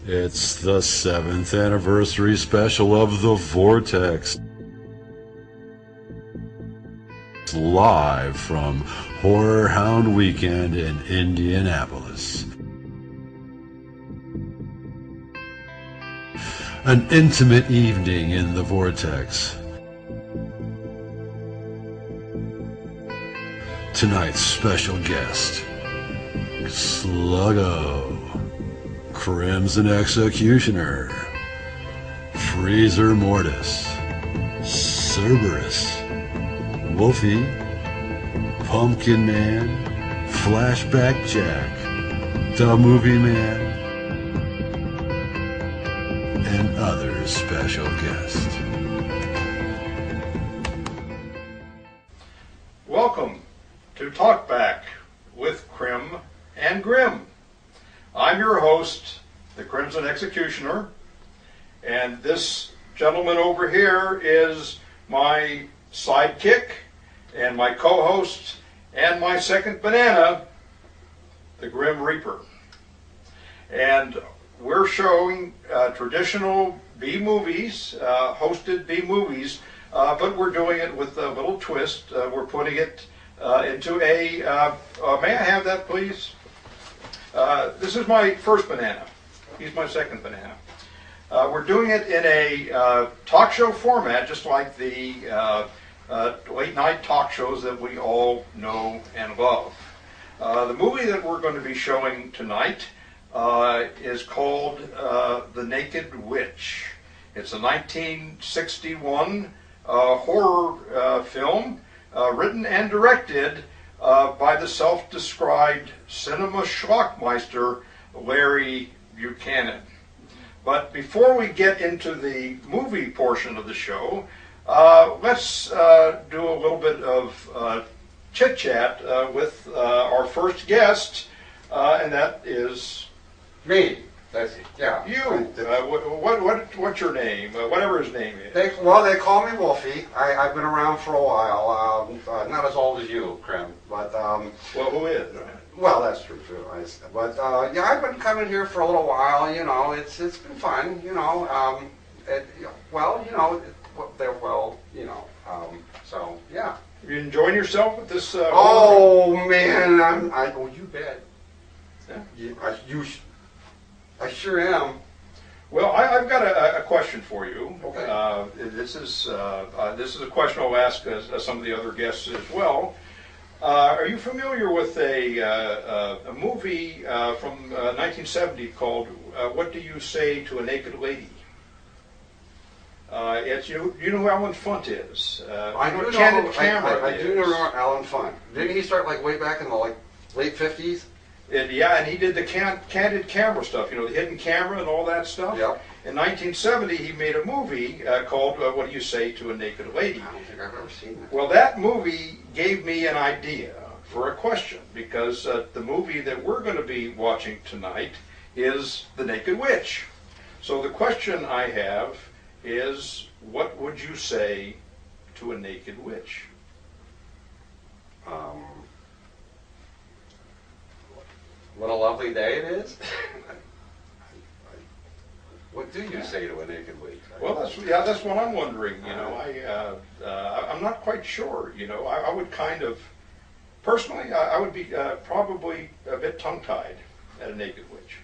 It's the 7th anniversary special of the Vortexx Live from Horrorhound Weekend in Indianapolis. An intimate evening in the Vortexx. Tonight's special guest, Sluggo, Crimson Executioner, Freezer Mortis, Cerberus, Wolfie, Pumpkin Man, Flashback Jack, the Movie Man, and other special guests. Welcome to Talkback with Crim and Grim. I'm your host, the Crimson Executioner, and this gentleman over here is my sidekick and my co-host and my second banana, the Grim Reaper. And we're showing traditional B-movies, hosted B-movies, but we're doing it with a little twist. We're putting it into a, may I have that please? This is my first banana. He's my second banana. We're doing it in a talk show format, just like the late night talk shows that we all know and love. The movie that we're going to be showing tonight is called The Naked Witch. It's a 1961 horror film written and directed by the self-described cinema schlockmeister Larry Buchanan. But before we get into the movie portion of the show, let's do a little bit of chit-chat with our first guest, and that is me. That's it. Yeah. you. What's your name? Whatever his name is. They call me Wolfie. I've been around for a while. Not as old as you, Crim, but Well, who is? well, that's true too. But yeah, I've been coming here for a little while. You know, it's been fun. You know, so yeah. Are you enjoying yourself with this? Oh man, oh, you bet. Yeah. I sure am. Well, I've got a question for you. Okay. This is a question I'll ask some of the other guests as well. Are you familiar with a movie from 1970 called "What Do You Say to a Naked Lady"? It's you know who Alan Funt is. I do know. Candid Camera. I do know Alan Funt. Didn't he start like way back in the late 50s? Yeah, and he did the candid camera stuff, you know, the hidden camera and all that stuff. Yep. In 1970, he made a movie called "What Do You Say to a Naked Lady." I don't think I've ever seen that. Well, that movie gave me an idea for a question, because the movie that we're going to be watching tonight is The Naked Witch. So the question I have is, what would you say to a naked witch? What a lovely day it is. What do you say to a naked witch? Well, that's what I'm wondering. You know, I'm not quite sure. You know, I would kind of, personally, I would be probably a bit tongue-tied at a naked witch.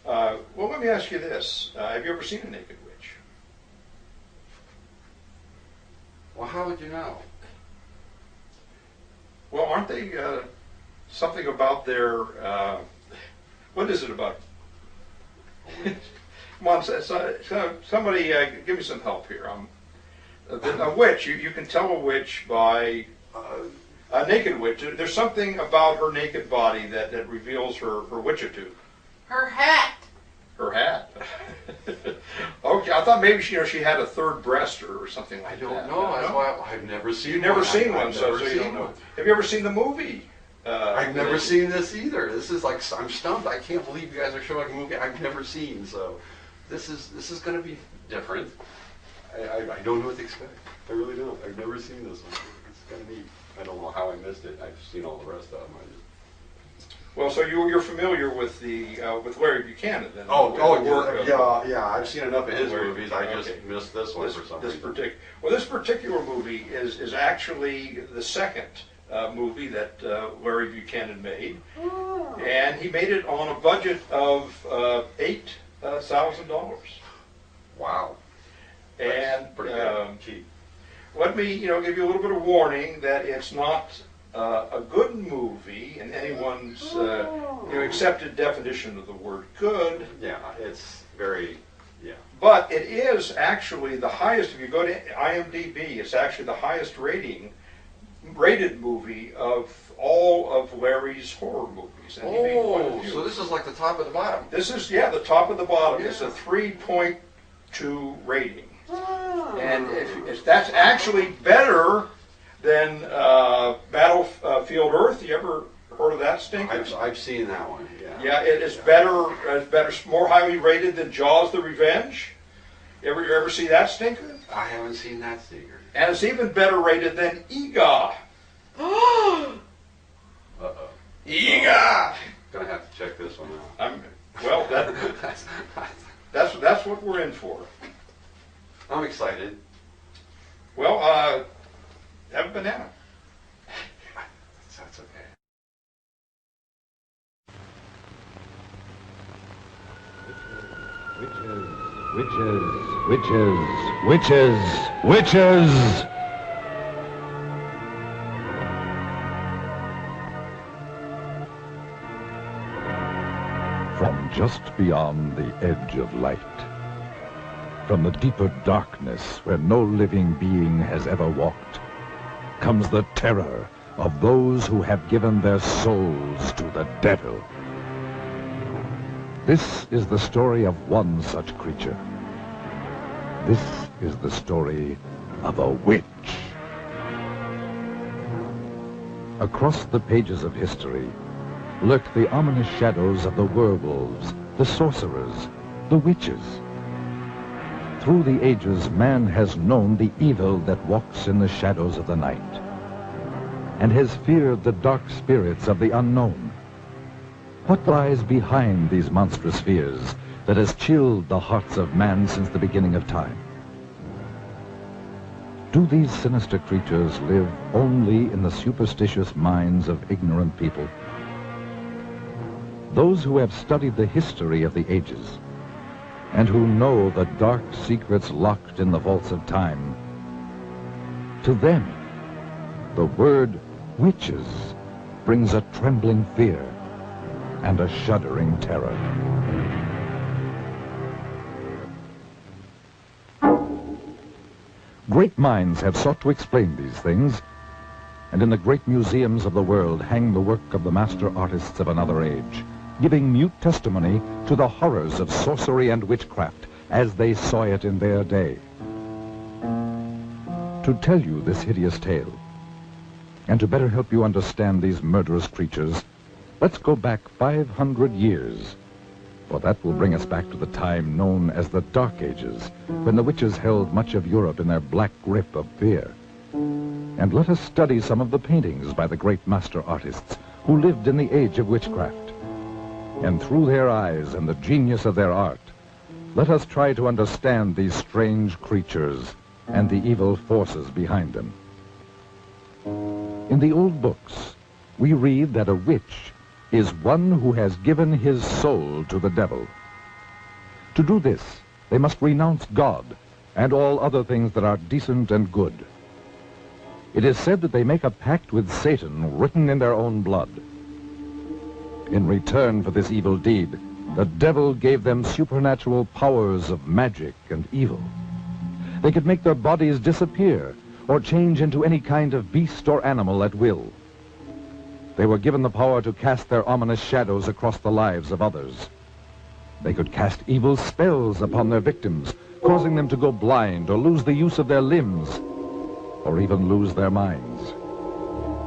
Well, let me ask you this: have you ever seen a naked witch? Well, how would you know? Well, aren't they something about their? What is it about? Come on, somebody give me some help here. A witch, you can tell a witch by a naked witch. There's something about her naked body that reveals her witchitude. Her hat. Her hat. Okay, I thought maybe she had a third breast or something like that. I don't know. That's why I've never seen. You've never seen one, I've so never you seen don't know. one. Have you ever seen the movie? I've never seen this either. This is like, I'm stumped. I can't believe you guys are showing a movie I've never seen. So this is going to be different. I don't know what to expect. I really don't. I've never seen this one. It's kind of neat. I don't know how I missed it. I've seen all the rest of them. Well, so you're familiar with with Larry Buchanan then? Oh, The work of- yeah. I've seen enough of his Larry movies. I just okay. missed this one for some reason. This particular movie is actually the second movie that Larry Buchanan made, and he made it on a budget of $8,000. Wow. And That's pretty good. Cheap. let me give you a little bit of warning that it's not a good movie in anyone's accepted definition of the word good. Yeah, it's very, yeah. But it is actually the highest. If you go to IMDb, it's actually the highest rated movie of all of Larry's horror movies. And he made quite a few. So this is like the top of the bottom. This is the top of the bottom. Yeah. It's a 3.2 rating, and if that's actually better than Battlefield Earth. You ever heard of that stinker? I've seen that one, yeah. Yeah, it is better. It's better, more highly rated than Jaws: The Revenge. You ever see that stinker? I haven't seen that stinker. And it's even better rated than EGA. Uh-oh. EGA. Gonna have to check this one out. Well, that's what we're in for. I'm excited. Well, have a banana. That's okay. Witches! From just beyond the edge of light, from the deeper darkness where no living being has ever walked, comes the terror of those who have given their souls to the devil. This is the story of one such creature. This is the story of a witch. Across the pages of history lurk the ominous shadows of the werewolves, the sorcerers, the witches. Through the ages, man has known the evil that walks in the shadows of the night, and has feared the dark spirits of the unknown. What lies behind these monstrous fears that has chilled the hearts of man since the beginning of time? Do these sinister creatures live only in the superstitious minds of ignorant people? Those who have studied the history of the ages, and who know the dark secrets locked in the vaults of time, to them, the word witches brings a trembling fear and a shuddering terror. Great minds have sought to explain these things, and in the great museums of the world hang the work of the master artists of another age, giving mute testimony to the horrors of sorcery and witchcraft as they saw it in their day. To tell you this hideous tale, and to better help you understand these murderous creatures, let's go back 500 years, for that will bring us back to the time known as the Dark Ages, when the witches held much of Europe in their black grip of fear. And let us study some of the paintings by the great master artists who lived in the age of witchcraft. And through their eyes and the genius of their art, let us try to understand these strange creatures and the evil forces behind them. In the old books, we read that a witch is one who has given his soul to the devil. To do this, they must renounce God and all other things that are decent and good. It is said that they make a pact with Satan written in their own blood. In return for this evil deed, the devil gave them supernatural powers of magic and evil. They could make their bodies disappear or change into any kind of beast or animal at will. They were given the power to cast their ominous shadows across the lives of others. They could cast evil spells upon their victims, causing them to go blind or lose the use of their limbs, or even lose their minds.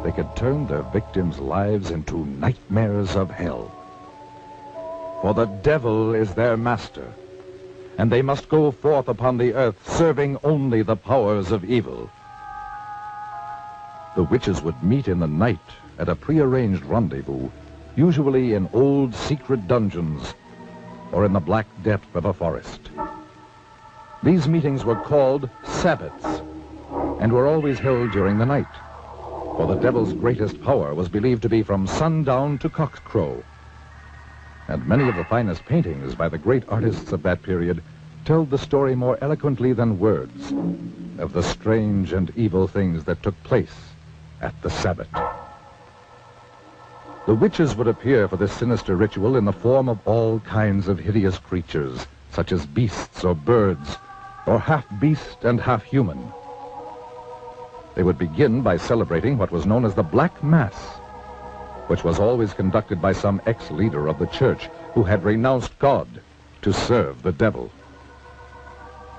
They could turn their victims' lives into nightmares of hell. For the devil is their master, and they must go forth upon the earth serving only the powers of evil. The witches would meet in the night at a prearranged rendezvous usually in old secret dungeons or in the black depth of a forest. These meetings were called Sabbats and were always held during the night, for the devil's greatest power was believed to be from sundown to cockcrow. And many of the finest paintings by the great artists of that period tell the story more eloquently than words of the strange and evil things that took place at the Sabbat. The witches would appear for this sinister ritual in the form of all kinds of hideous creatures, such as beasts or birds, or half beast and half human. They would begin by celebrating what was known as the Black Mass, which was always conducted by some ex-leader of the church who had renounced God to serve the devil.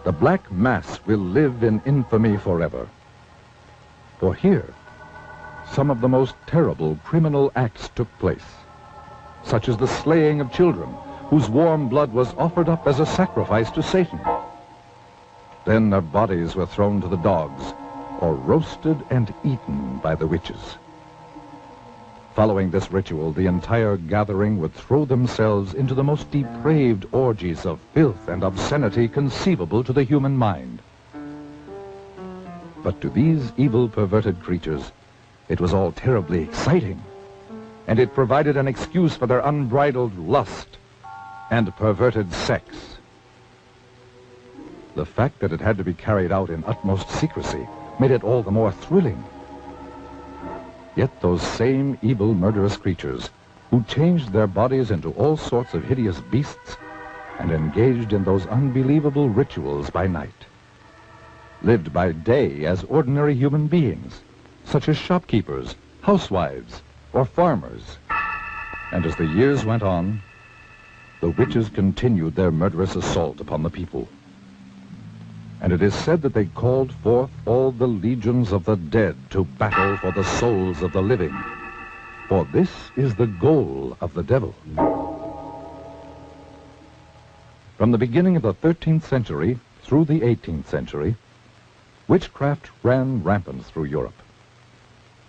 The Black Mass will live in infamy forever. For here, some of the most terrible criminal acts took place, such as the slaying of children, whose warm blood was offered up as a sacrifice to Satan. Then their bodies were thrown to the dogs, or roasted and eaten by the witches. Following this ritual, the entire gathering would throw themselves into the most depraved orgies of filth and obscenity conceivable to the human mind. But to these evil, perverted creatures, it was all terribly exciting, and it provided an excuse for their unbridled lust and perverted sex. The fact that it had to be carried out in utmost secrecy made it all the more thrilling. Yet those same evil, murderous creatures, who changed their bodies into all sorts of hideous beasts and engaged in those unbelievable rituals by night, lived by day as ordinary human beings, such as shopkeepers, housewives, or farmers. And as the years went on, the witches continued their murderous assault upon the people. And it is said that they called forth all the legions of the dead to battle for the souls of the living. For this is the goal of the devil. From the beginning of the 13th century through the 18th century, witchcraft ran rampant through Europe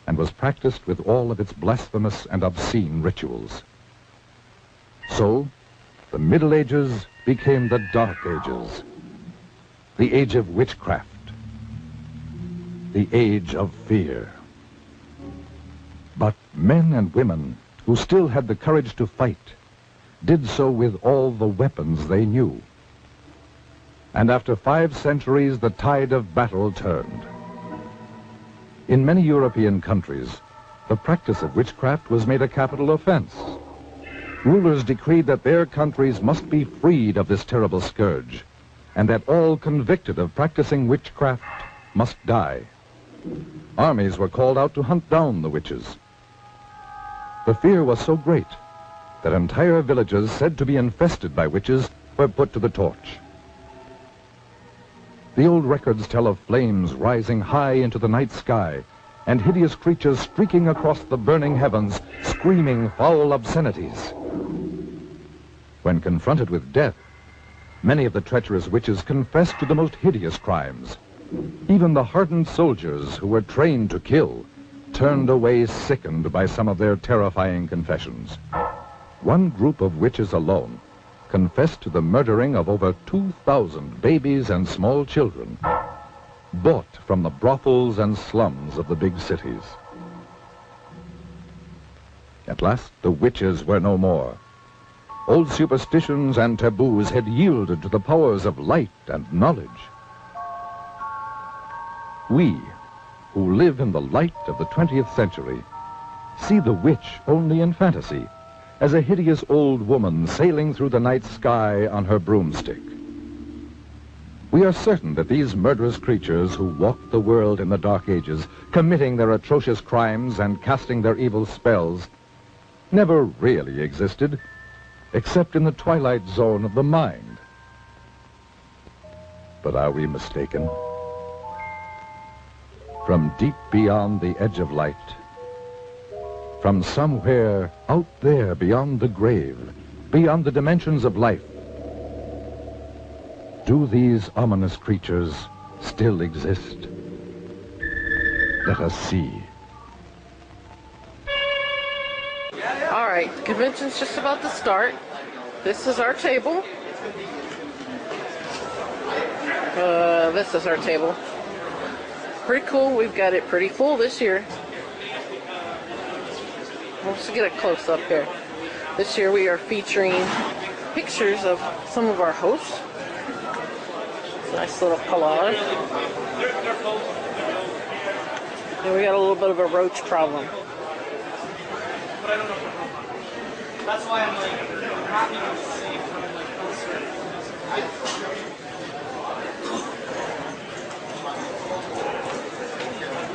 and was practiced with all of its blasphemous and obscene rituals. So, the Middle Ages became the Dark Ages, the age of witchcraft, the age of fear. But men and women who still had the courage to fight did so with all the weapons they knew. And after 5 centuries, the tide of battle turned. In many European countries, the practice of witchcraft was made a capital offense. Rulers decreed that their countries must be freed of this terrible scourge, and that all convicted of practicing witchcraft must die. Armies were called out to hunt down the witches. The fear was so great that entire villages said to be infested by witches were put to the torch. The old records tell of flames rising high into the night sky and hideous creatures streaking across the burning heavens, screaming foul obscenities. When confronted with death, many of the treacherous witches confessed to the most hideous crimes. Even the hardened soldiers who were trained to kill turned away sickened by some of their terrifying confessions. One group of witches alone confessed to the murdering of over 2,000 babies and small children, bought from the brothels and slums of the big cities. At last, the witches were no more. Old superstitions and taboos had yielded to the powers of light and knowledge. We, who live in the light of the 20th century, see the witch only in fantasy, as a hideous old woman sailing through the night sky on her broomstick. We are certain that these murderous creatures who walked the world in the Dark Ages, committing their atrocious crimes and casting their evil spells, never really existed, except in the twilight zone of the mind. But are we mistaken? From deep beyond the edge of light, from somewhere out there beyond the grave, beyond the dimensions of life, do these ominous creatures still exist? Let us see. All Alright, the convention's just about to start. This is our table. This is our table. Pretty cool. We've got it pretty full this year. Let's get a close up here. This year we are featuring pictures of some of our hosts. Nice little collage. And we got a little bit of a roach problem. That's why I'm like happy to see from like closer.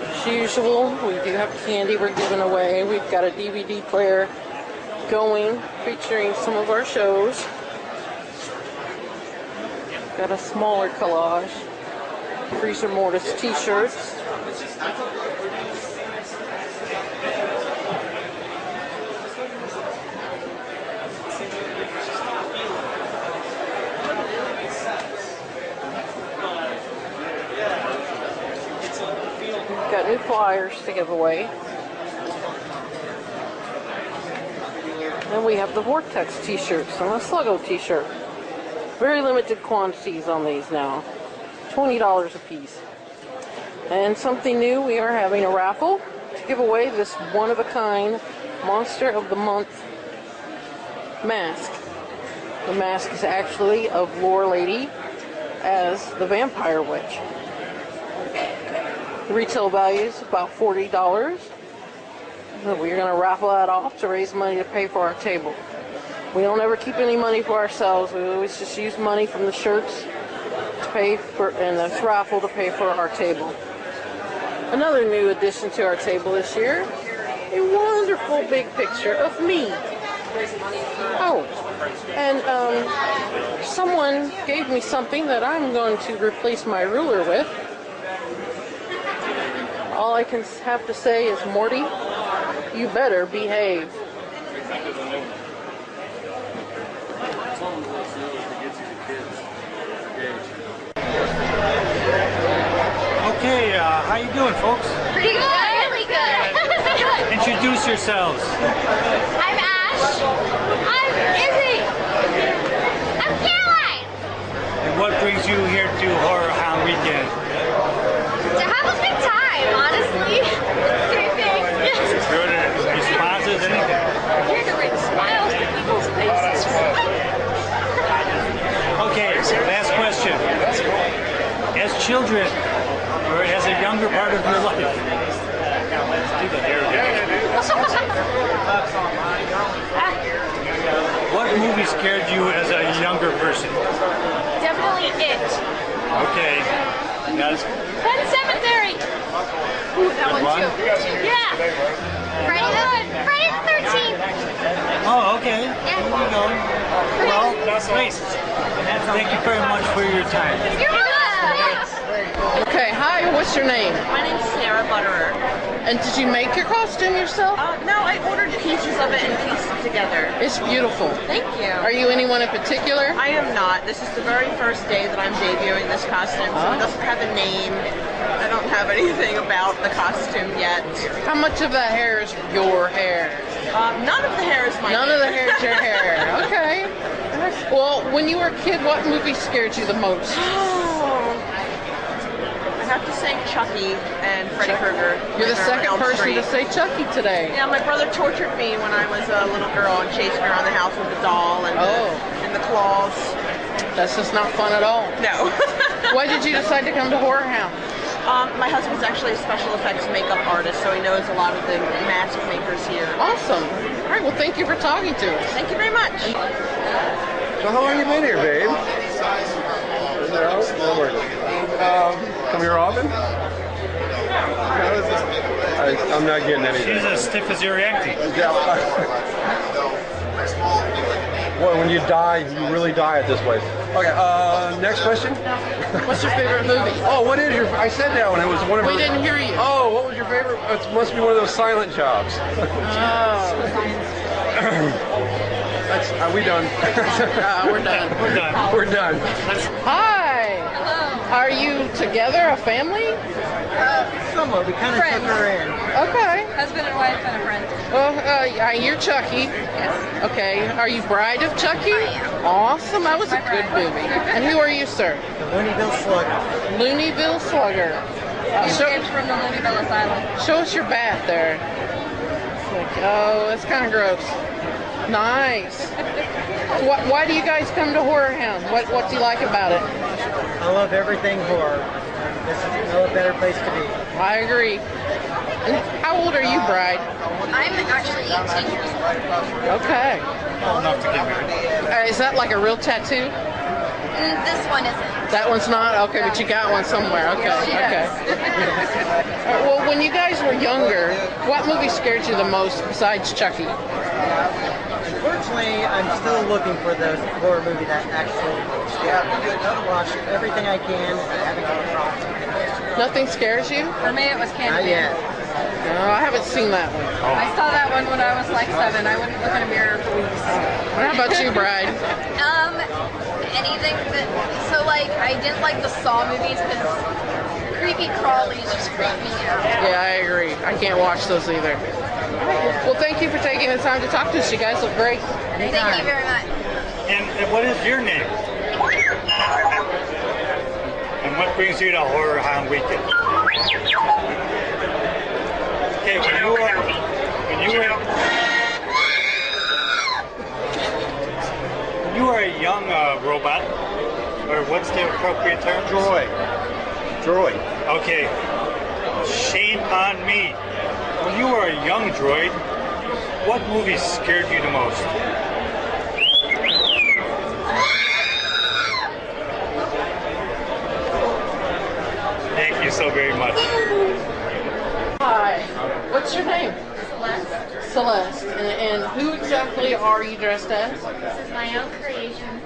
As usual, we do have candy we're giving away. We've got a DVD player going featuring some of our shows. Got a smaller collage. Freezer Mortis t-shirts. Got new flyers to give away. And we have the Vortexx t-shirts and the Sluggo t-shirt. Very limited quantities on these now. $20 a piece. And something new, we are having a raffle to give away this one-of-a-kind Monster of the Month mask. The mask is actually of Lore Lady as the Vampire Witch. The retail value is about $40. So we're going to raffle that off to raise money to pay for our table. We don't ever keep any money for ourselves. We always just use money from the shirts to pay for, and this raffle to pay for our table. Another new addition to our table this year, a wonderful big picture of me. Oh, and someone gave me something that I'm going to replace my ruler with. All I can have to say is, Morty, you better behave. Okay, how you doing, folks? Pretty good. Really good. Introduce yourselves. I'm Ash. I'm Izzy. I'm Caroline. And what brings you here to Horrorhound Weekend? To have a good time, honestly. Three things. Good responses, anything? Here to bring smiles to people's faces. Okay, last question. As children, or as a younger part of your life, what movie scared you as a younger person? Definitely it. Okay. Guys, Pet Cemetery. Ooh, that one too. Yeah. Friday the 13th. oh, okay. Yeah. There you go. Well, great. Thank you very much for your time. You're welcome. Okay, hi, what's your name? My name's Sarah Butterer. And did you make your costume yourself? No, I ordered pieces of it and pieced it together. It's beautiful. Thank you. Are you anyone in particular? I am not. This is the very first day that I'm debuting this costume, so it doesn't have a name. I don't have anything about the costume yet. How much of the hair is your hair? None of the hair is my None of the hair is your hair. Okay. Well, when you were a kid, what movie scared you the most? I have to say Chucky and Freddy Krueger. You're the Nightmare on second Elm person Street. to say Chucky today. Yeah, my brother tortured me when I was a little girl and chased me around the house with the doll and, and the claws. That's just not fun at all. No. Why did you decide to come to Horrorhound? My husband's actually a special effects makeup artist, so he knows a lot of the mask makers here. Awesome. All right, well, thank you for talking to us. Thank you very much. So how long have you been here, babe? Come here often? I'm not getting anything. She's as stiff as your acting. Boy, when you die, you really die at this place. Okay, next question. What's your favorite movie? Oh, what is your... I said that one. It was one of We her... didn't hear you. Oh, what was your favorite? It must be one of those silent jobs. Are we done? We're done. We're done. We're done. Hi. Hello. Are you together, a family? Somewhat. We kind of took her in. Okay. Husband and wife and a friend. Well, you're Chucky. Yes. Okay. Are you Bride of Chucky? I am. Awesome. That was a good movie. And who are you, sir? The Looneyville Sluggo. Looneyville Slugger. Kids from the Looneyville Asylum. Show us your bat there. It's like, oh, that's kind of gross. Nice. Why do you guys come to Hororhound? What do you like about it? I love everything horror. This is no better place to be. I agree. And how old are you, Bride? I'm actually 18 years old. Okay. Old enough to get married. Is that like a real tattoo? This one isn't. That one's not? Okay, but you got one somewhere. Okay, okay. All right, well, when you guys were younger, what movie scared you the most besides Chucky? Unfortunately, I'm still looking for the horror movie that actually scared me. I've watched everything I can, and I haven't come across it. Nothing scares you? For me, it was Not Candyman. yet. No, I haven't seen that one. I saw that one when I was like 7. I wouldn't look in a mirror for weeks. How about you, Bride? Anything that, so like, I didn't like the Saw movies because creepy crawlies just freak me out. Yeah, I agree. I can't watch those either. Well, thank you for taking the time to talk to us. You guys look great. Thank you very much. And what is your name? And what brings you to Horrorhound Weekend? Okay, when you were a young robot, or what's the appropriate term? Droid. Okay, shame on me. When you were a young droid, what movie scared you the most? Thank you so very much. Hi. What's your name? Celeste. Celeste. And who exactly are you dressed as? This is my own creation.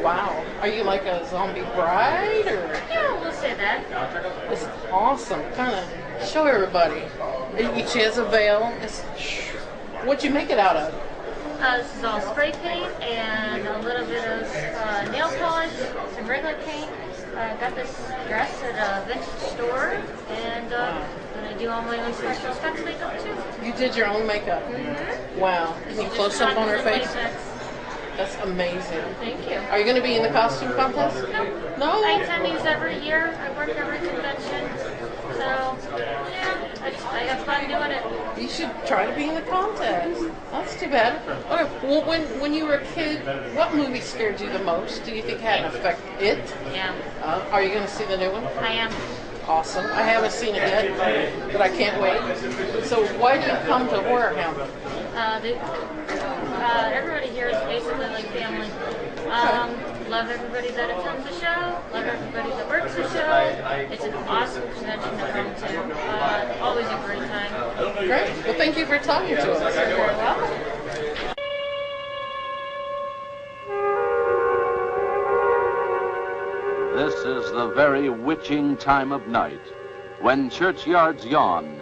Wow. Are you like a zombie bride or? Yeah, we'll say that. It's awesome. Kind of show everybody. She has a veil. What'd you make it out of? This is all spray paint and a little bit of nail polish, some regular paint. I got this dress at a vintage store, and I do all my own special effects makeup too. You did your own makeup? Mm-hmm. Wow. Can you close up on her face? That's amazing. Thank you. Are you going to be in the costume contest? No? I attend these every year. I work every convention. So, yeah, I have fun doing it. You should try to be in the contest. That's too bad. Okay, well, when you were a kid, what movie scared you the most? Do you think had an effect? It? Yeah. Are you going to see the new one? I am. Awesome. I haven't seen it yet, but I can't wait. So why do you come to Hororhound? Everybody here is basically like family. Love everybody that attends the show. Love everybody that works the show. It's an awesome convention to come to. Always a great time. Great. Well, thank you for talking to us. You're very welcome. This is the very witching time of night, when churchyards yawn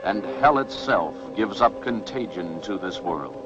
and hell itself gives up contagion to this world.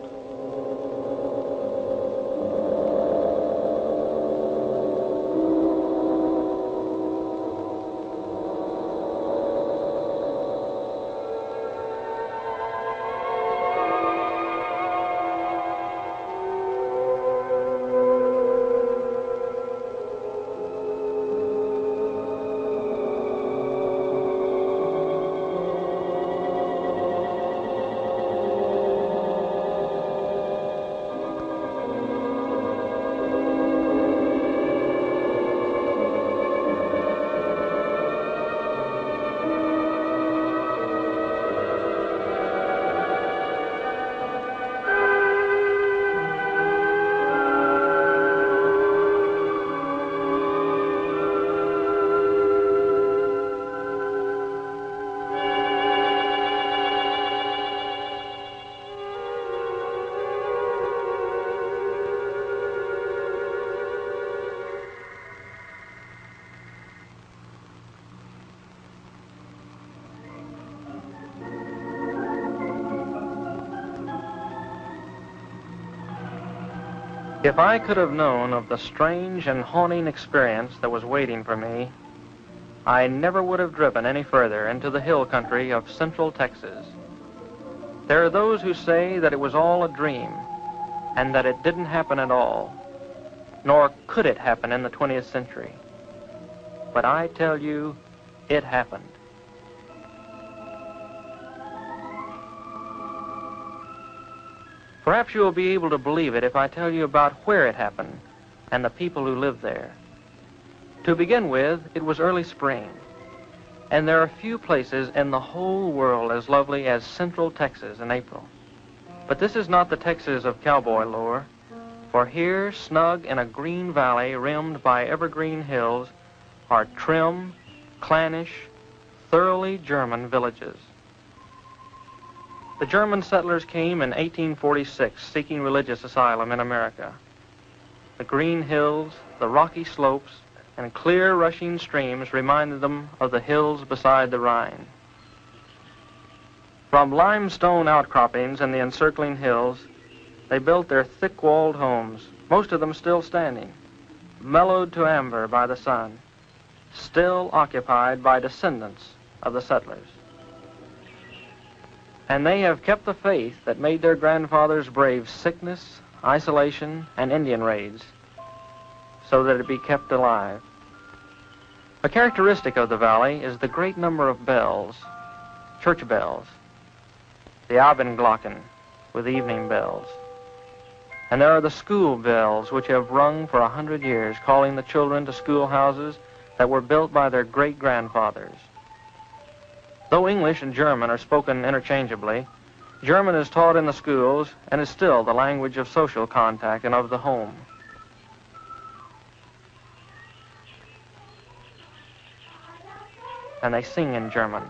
If I could have known of the strange and haunting experience that was waiting for me, I never would have driven any further into the hill country of central Texas. There are those who say that it was all a dream and that it didn't happen at all, nor could it happen in the 20th century. But I tell you, it happened. Perhaps you will be able to believe it if I tell you about where it happened and the people who lived there. To begin with, it was early spring, and there are few places in the whole world as lovely as Central Texas in April. But this is not the Texas of cowboy lore, for here, snug in a green valley rimmed by evergreen hills, are trim, clannish, thoroughly German villages. The German settlers came in 1846 seeking religious asylum in America. The green hills, the rocky slopes, and clear rushing streams reminded them of the hills beside the Rhine. From limestone outcroppings in the encircling hills, they built their thick-walled homes, most of them still standing, mellowed to amber by the sun, still occupied by descendants of the settlers. And they have kept the faith that made their grandfathers brave sickness, isolation, and Indian raids, so that it be kept alive. A characteristic of the valley is the great number of bells, church bells, the Abendglocken with evening bells. And there are the school bells which have rung for 100 years, calling the children to schoolhouses that were built by their great-grandfathers. Though English and German are spoken interchangeably, German is taught in the schools and is still the language of social contact and of the home. And they sing in German.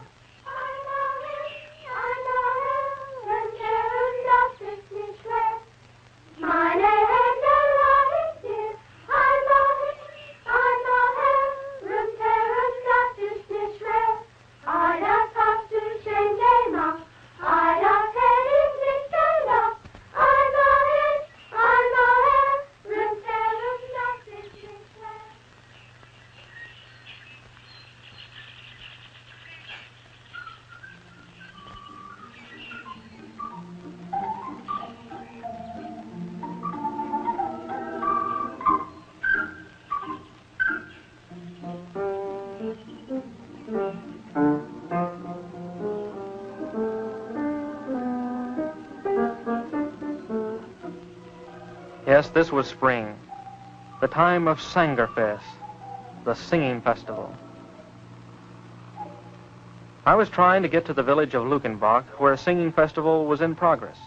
Yes, this was spring, the time of Sangerfest, the singing festival. I was trying to get to the village of Lukenbach, where a singing festival was in progress.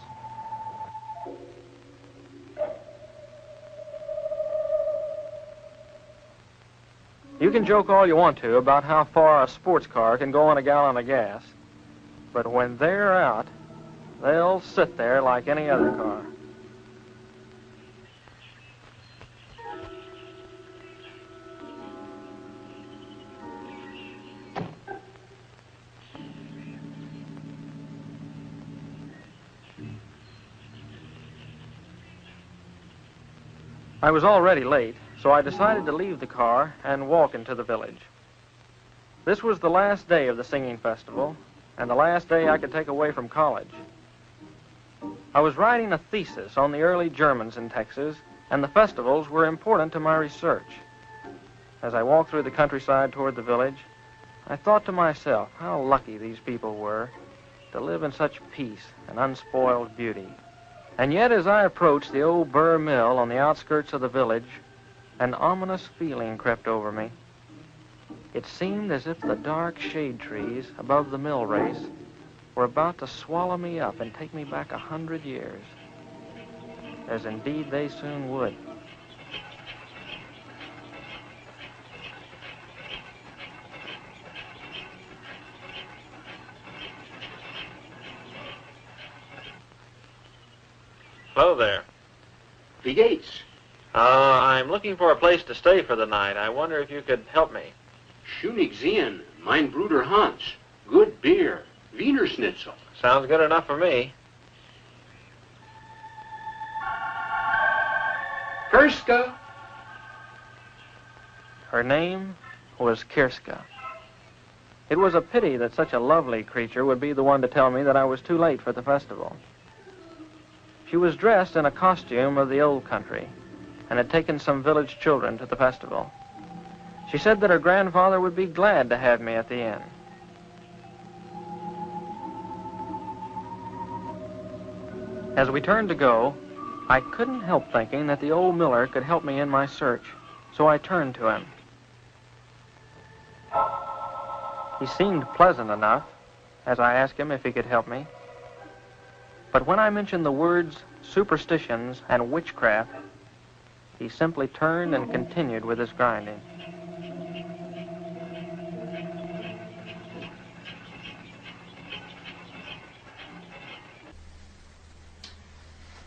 You can joke all you want to about how far a sports car can go on a gallon of gas, but when they're out, they'll sit there like any other car. I was already late, so I decided to leave the car and walk into the village. This was the last day of the singing festival, and the last day I could take away from college. I was writing a thesis on the early Germans in Texas, and the festivals were important to my research. As I walked through the countryside toward the village, I thought to myself how lucky these people were to live in such peace and unspoiled beauty. And yet, as I approached the old burr mill on the outskirts of the village, an ominous feeling crept over me. It seemed as if the dark shade trees above the mill race were about to swallow me up and take me back 100 years, as indeed they soon would. Hello there. Wie geht's? I'm looking for a place to stay for the night. I wonder if you could help me. Schön ich sehen. Mein Bruder Hans. Good beer. Wiener Schnitzel. Sounds good enough for me. Kirska. Her name was Kirska. It was a pity that such a lovely creature would be the one to tell me that I was too late for the festival. She was dressed in a costume of the old country and had taken some village children to the festival. She said that her grandfather would be glad to have me at the inn. As we turned to go, I couldn't help thinking that the old miller could help me in my search, so I turned to him. He seemed pleasant enough as I asked him if he could help me. But when I mentioned the words superstitions and witchcraft, he simply turned and continued with his grinding.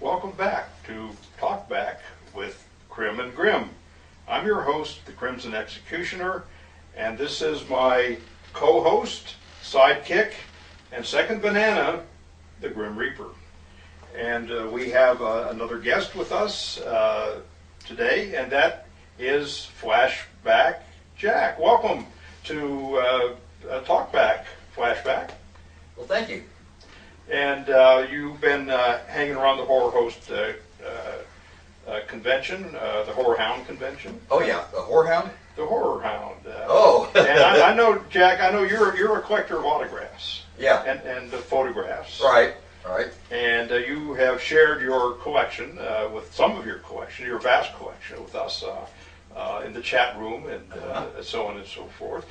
Welcome back to Talkback with Crim and Grim. I'm your host, the Crimson Executioner, and this is my co-host, sidekick, and second banana, the Grim Reaper. And we have another guest with us today, and that is Flashback Jack. Welcome to Talkback, Flashback. Well, thank you. And you've been hanging around the Horror Host convention, the Hororhound convention. Oh yeah, the Horrorhound? The Hororhound. Oh. And I know, Jack, I know you're a collector of autographs. Yeah. And photographs. Right, right. And you have shared your collection with some of your collection, your vast collection, with us in the chat room and so on and so forth.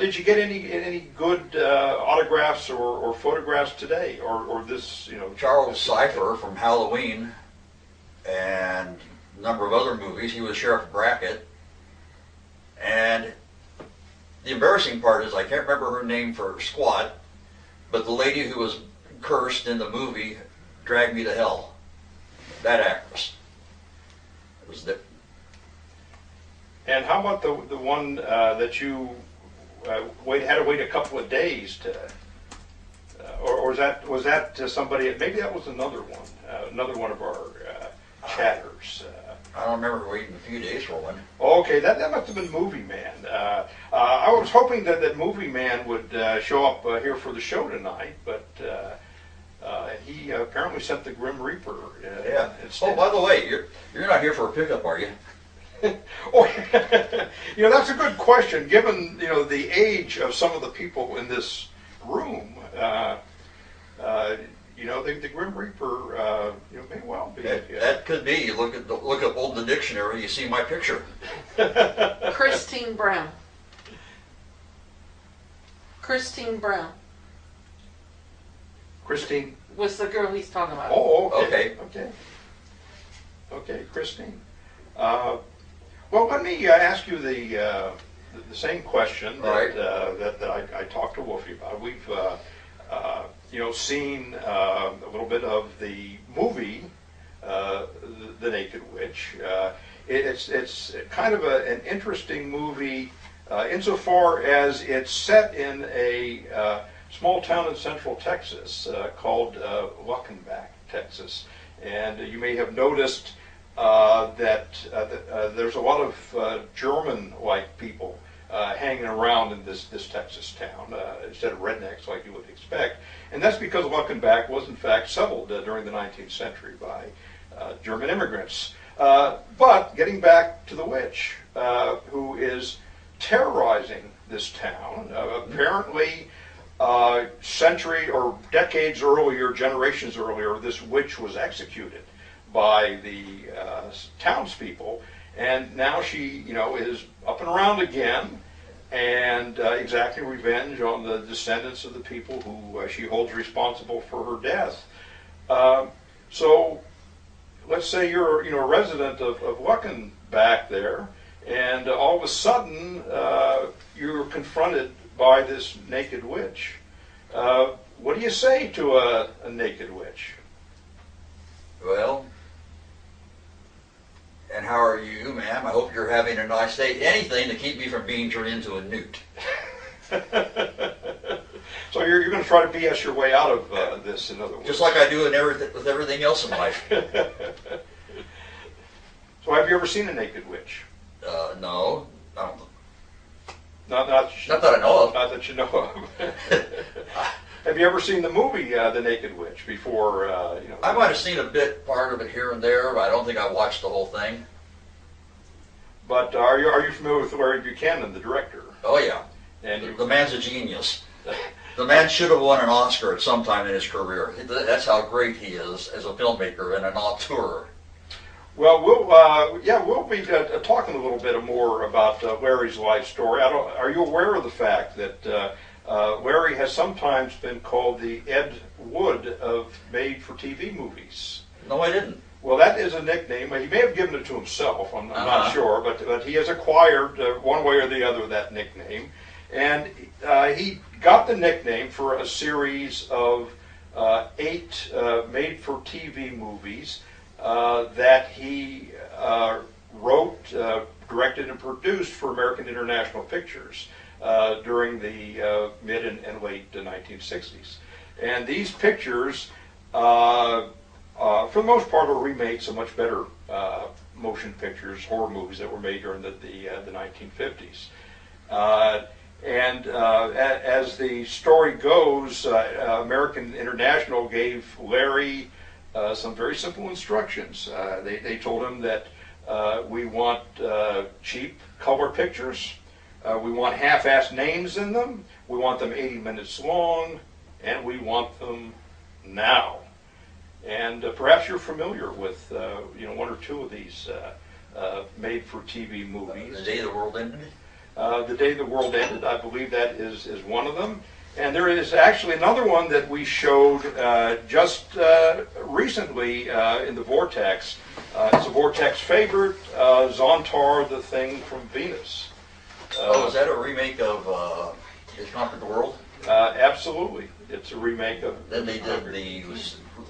Did you get any good autographs or photographs today, or this, you know? Charles Cypher from Halloween and a number of other movies. He was Sheriff Brackett. And the embarrassing part is I can't remember her name for squat, but the lady who was cursed in the movie Drag Me to Hell, that actress. It was the. And how about the one that you had to wait a couple of days to, or was that somebody? Maybe that was another one of our chatters. I don't remember waiting a few days for one. Okay, that must have been Movie Man. I was hoping that Movie Man would show up here for the show tonight, but he apparently sent the Grim Reaper. Yeah. Instead. Oh, by the way, you're not here for a pickup, are you? Oh, you know, that's a good question. Given, you know, the age of some of the people in this room, you know, the Grim Reaper, you know, may well be. That could be. You look up old the dictionary, you see my picture. Christine Brown. Christine Brown Christine was the girl he's talking about. Oh, okay. Okay, Christine. Well, let me ask you the same question that I talked to Wolfie about. We've you know, seen a little bit of the movie, The Naked Witch. It's kind of an interesting movie insofar as it's set in a small town in central Texas called Luckenbach, Texas. And you may have noticed that there's a lot of German-like people hanging around in this Texas town instead of rednecks like you would expect. And that's because Luckenbach was in fact settled during the 19th century by German immigrants. But getting back to the witch, who is terrorizing this town, apparently century or decades earlier, generations earlier, this witch was executed by the townspeople, and now she, you know, is up and around again, and exacting revenge on the descendants of the people who she holds responsible for her death. So, let's say you're, you know, a resident of Luckenbach there, and all of a sudden you're confronted by this naked witch. What do you say to a naked witch? Well, and how are you, ma'am? I hope you're having a nice day. Anything to keep me from being turned into a newt. So you're going to try to BS your way out of this, in other words. Just like I do with everything else in life. So Well, have you ever seen a naked witch? No, I don't. Not that I know of. Not that you know of. Have you ever seen the movie The Naked Witch before? I might have seen a part of it here and there, but I don't think I watched the whole thing. But are you familiar with Larry Buchanan, the director? Oh yeah, and the man's a genius. The man should have won an Oscar at some time in his career. That's how great he is as a filmmaker and an auteur. Well, we'll be talking a little bit more about Larry's life story. Are you aware of the fact that Larry has sometimes been called the Ed Wood of made-for-TV movies? No, I didn't. Well, that is a nickname. He may have given it to himself. I'm not sure, but he has acquired one way or the other that nickname, and he got the nickname for a series of 8 made-for-TV movies that he wrote, directed, and produced for American International Pictures during the mid and late 1960s. And these pictures, for the most part, are remakes of much better motion pictures, horror movies that were made during the 1950s. As the story goes, American International gave Larry some very simple instructions. They told him that we want cheap color pictures, we want half-assed names in them, we want them 80 minutes long, and we want them now. And perhaps you're familiar with one or two of these made-for-TV movies. The Day the World Ended? The Day the World Ended, I believe that is one of them. And there is actually another one that we showed just recently in the Vortexx. It's a Vortexx favorite, Zontar, the Thing from Venus. Is that a remake of It Conquered the World? Absolutely. It's a remake of... Then they did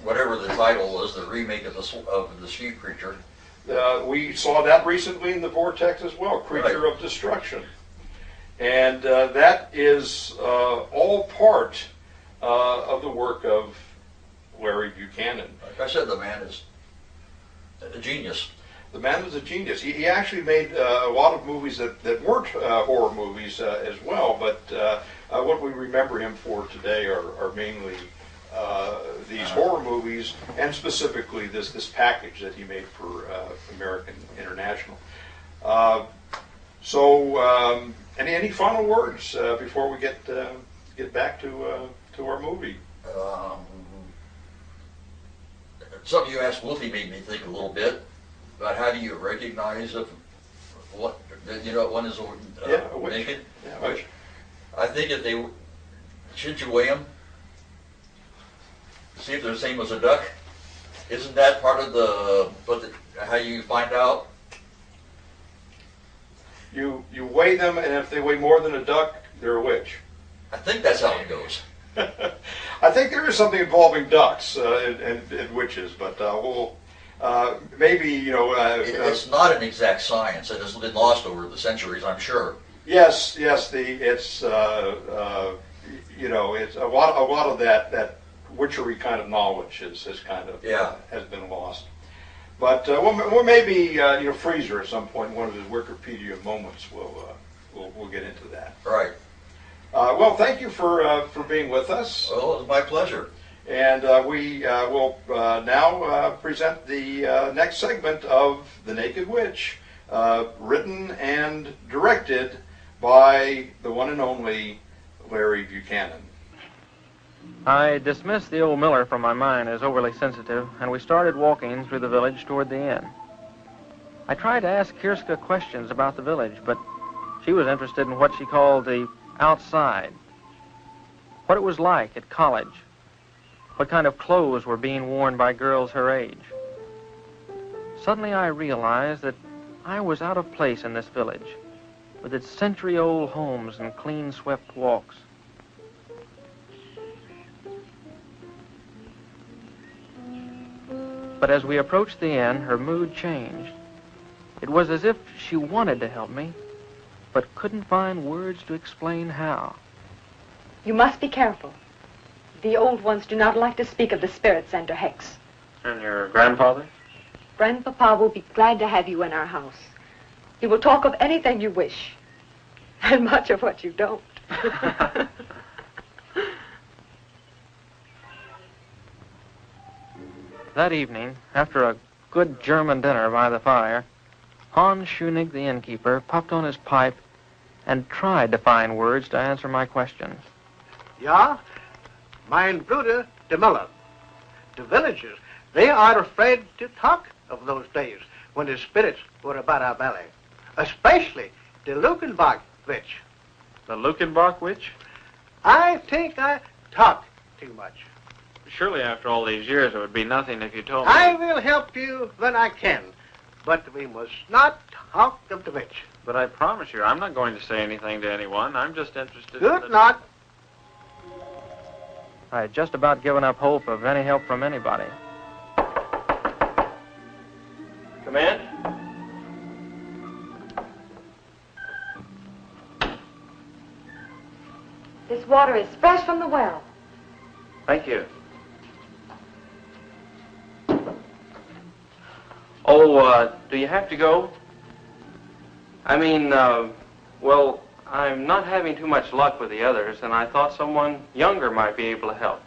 whatever the title was, the remake of the Street Creature. We saw that recently in the Vortexx as well, Creature of Destruction. And that is all part of the work of Larry Buchanan. Like I said, the man is a genius. The man is a genius. He actually made a lot of movies that weren't horror movies as well, but what we remember him for today are mainly these horror movies, and specifically this package that he made for American International. Any final words before we get back to our movie? Something you asked Wolfie made me think a little bit about how do you recognize what one is naked. Yeah, witch. I think if shouldn't you weigh them? See if they're the same as a duck. Isn't that part of how you find out? You weigh them, and if they weigh more than a duck, they're a witch. I think that's how it goes. I think there is something involving ducks and witches, but we'll maybe it's not an exact science. It has been lost over the centuries, I'm sure. Yes. It's it's a lot of that witchery kind of knowledge has kind of has been lost. But we'll maybe Freezer at some point, one of his Wikipedia moments, we'll get into that. Right. Well, thank you for being with us. Well, it was my pleasure. And we will now present the next segment of The Naked Witch, written and directed by the one and only Larry Buchanan. I dismissed the old miller from my mind as overly sensitive, and we started walking through the village toward the inn. I tried to ask Kirska questions about the village, but she was interested in what she called the outside. What it was like at college. What kind of clothes were being worn by girls her age. Suddenly I realized that I was out of place in this village, with its century-old homes and clean-swept walks. But as we approached the inn, her mood changed. It was as if she wanted to help me, but couldn't find words to explain how. You must be careful. The old ones do not like to speak of the spirits and their hex. And your grandfather? Grandpapa will be glad to have you in our house. He will talk of anything you wish, and much of what you don't. That evening, after a good German dinner by the fire, Hans Schunig, the innkeeper, puffed on his pipe and tried to find words to answer my questions. Ja, mein Bruder, the Miller. The villagers, they are afraid to talk of those days when the spirits were about our belly. Especially the Lukenbach witch. The Lukenbach witch? I think I talk too much. Surely after all these years it would be nothing if you told me. I will help you when I can, but we must not talk of the witch. But I promise you, I'm not going to say anything to anyone. I'm just interested Good in not. I had just about given up hope of any help from anybody. Come in. This water is fresh from the well. Thank you. Oh, do you have to go? I mean, well, I'm not having too much luck with the others, and I thought someone younger might be able to help.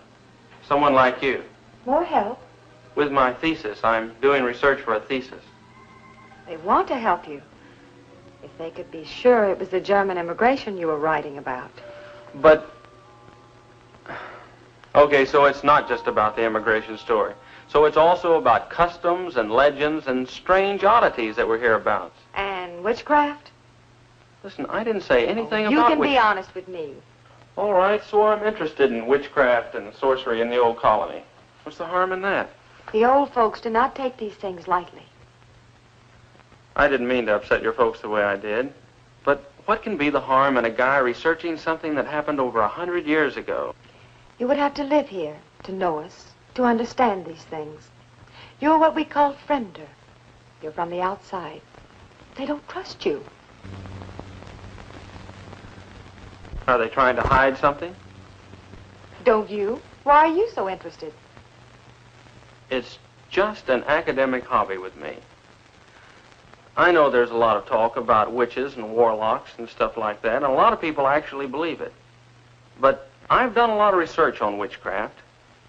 Someone like you. More help? With my thesis. I'm doing research for a thesis. They want to help you. If they could be sure it was the German immigration you were writing about. But, okay, so it's not just about the immigration story. So it's also about customs and legends and strange oddities that we're hereabouts. And witchcraft? Listen, I didn't say anything You about can be honest with me. All right, so I'm interested in witchcraft and sorcery in the old colony. What's the harm in that? The old folks do not take these things lightly. I didn't mean to upset your folks the way I did. But what can be the harm in a guy researching something that happened over 100 years ago? You would have to live here to know us, to understand these things. You're what we call friender. You're from the outside. They don't trust you. Are they trying to hide something? Don't you? Why are you so interested? It's just an academic hobby with me. I know there's a lot of talk about witches and warlocks and stuff like that, and a lot of people actually believe it. But I've done a lot of research on witchcraft,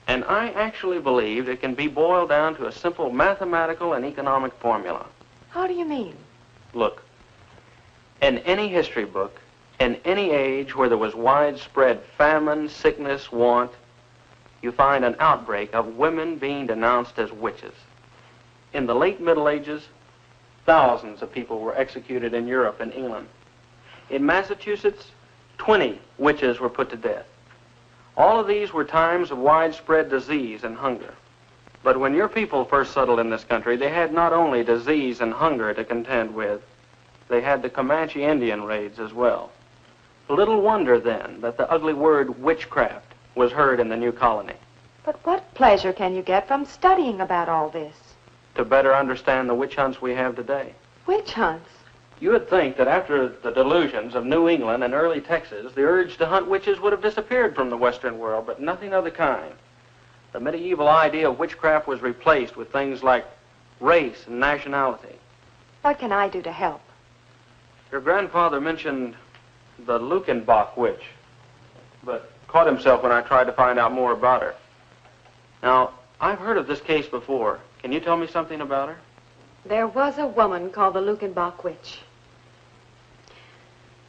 and I actually believe it can be boiled down to a simple mathematical and economic formula. How do you mean? Look, in any history book, in any age where there was widespread famine, sickness, want, you find an outbreak of women being denounced as witches. In the late Middle Ages, thousands of people were executed in Europe and England. In Massachusetts, 20 witches were put to death. All of these were times of widespread disease and hunger. But when your people first settled in this country, they had not only disease and hunger to contend with, they had the Comanche Indian raids as well. Little wonder, then, that the ugly word witchcraft was heard in the new colony. But what pleasure can you get from studying about all this? To better understand the witch hunts we have today. Witch hunts? You would think that after the delusions of New England and early Texas, the urge to hunt witches would have disappeared from the Western world, but nothing of the kind. The medieval idea of witchcraft was replaced with things like race and nationality. What can I do to help? Your grandfather mentioned the Lukenbach witch, but caught himself when I tried to find out more about her. Now, I've heard of this case before. Can you tell me something about her? There was a woman called the Lukenbach witch.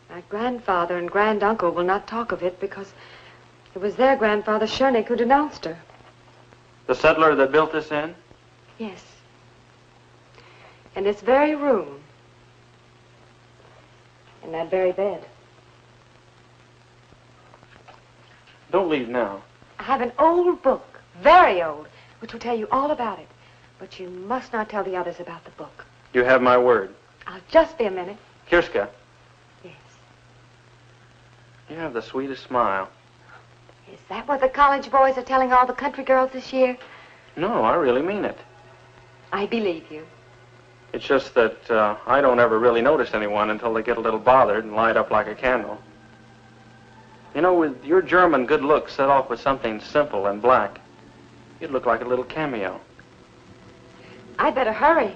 My grandfather and granduncle will not talk of it because it was their grandfather Schoenig who denounced her. The settler that built this inn? Yes. In this very room. In that very bed. Don't leave now. I have an old book, very old, which will tell you all about it. But you must not tell the others about the book. You have my word. I'll just be a minute. Kirska. Yes. You have the sweetest smile. Is that what the college boys are telling all the country girls this year? No, I really mean it. I believe you. It's just that I don't ever really notice anyone until they get a little bothered and light up like a candle. You know, with your German good looks set off with something simple and black, you'd look like a little cameo. I'd better hurry.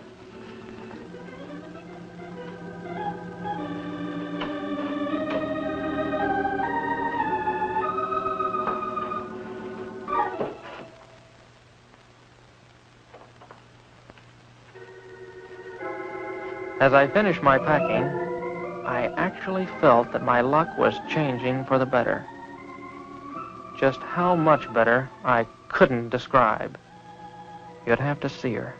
As I finished my packing, I actually felt that my luck was changing for the better. Just how much better, I couldn't describe. You'd have to see her.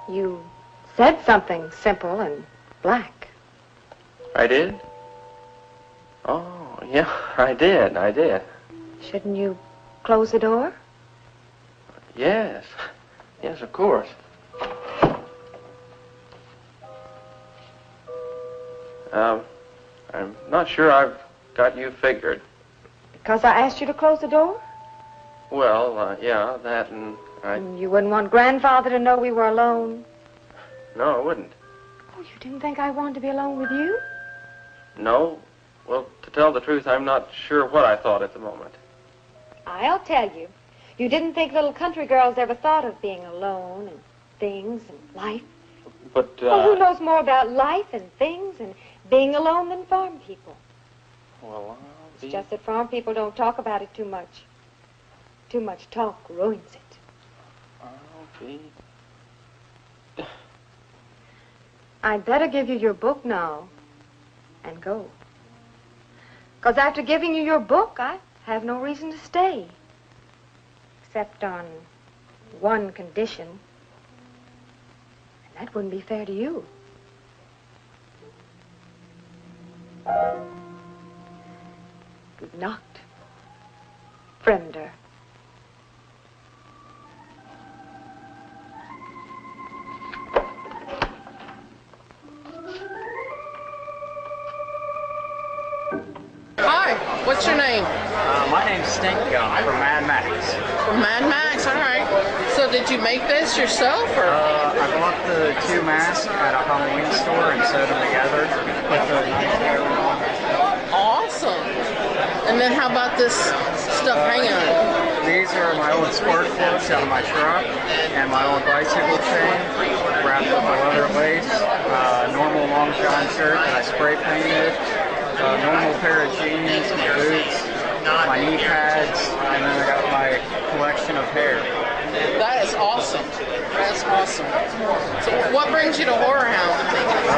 You said something simple and black. I did? Oh, yeah, I did. Shouldn't you close the door? Yes, of course. I'm not sure I've got you figured. Because I asked you to close the door? Well, yeah, that and I... You wouldn't want Grandfather to know we were alone? No, I wouldn't. Oh, you didn't think I wanted to be alone with you? No. Well, to tell the truth, I'm not sure what I thought at the moment. I'll tell you. You didn't think little country girls ever thought of being alone and things and life. But, Well, who knows more about life and things and being alone than farm people? Well, It's just that farm people don't talk about it too much. Too much talk ruins it. I'll be... I'd better give you your book now and go. Because after giving you your book, I have no reason to stay. Except on one condition. And that wouldn't be fair to you. Good night, friender. Hi, what's your name? My name's Stink Gum from Mad Max. From Mad Max, all right. So did you make this yourself, or? I bought the two masks at a Halloween store and sewed them together. Put the knife together on. Awesome. And then how about this stuff hanging on it? These are my old sport clothes out of my truck and my old bicycle chain wrapped with a leather lace, normal long john shirt that I spray painted, a normal pair of jeans, my boots, my knee pads, and then I got my collection of hair. That is awesome. That's awesome. So what brings you to Hororhound?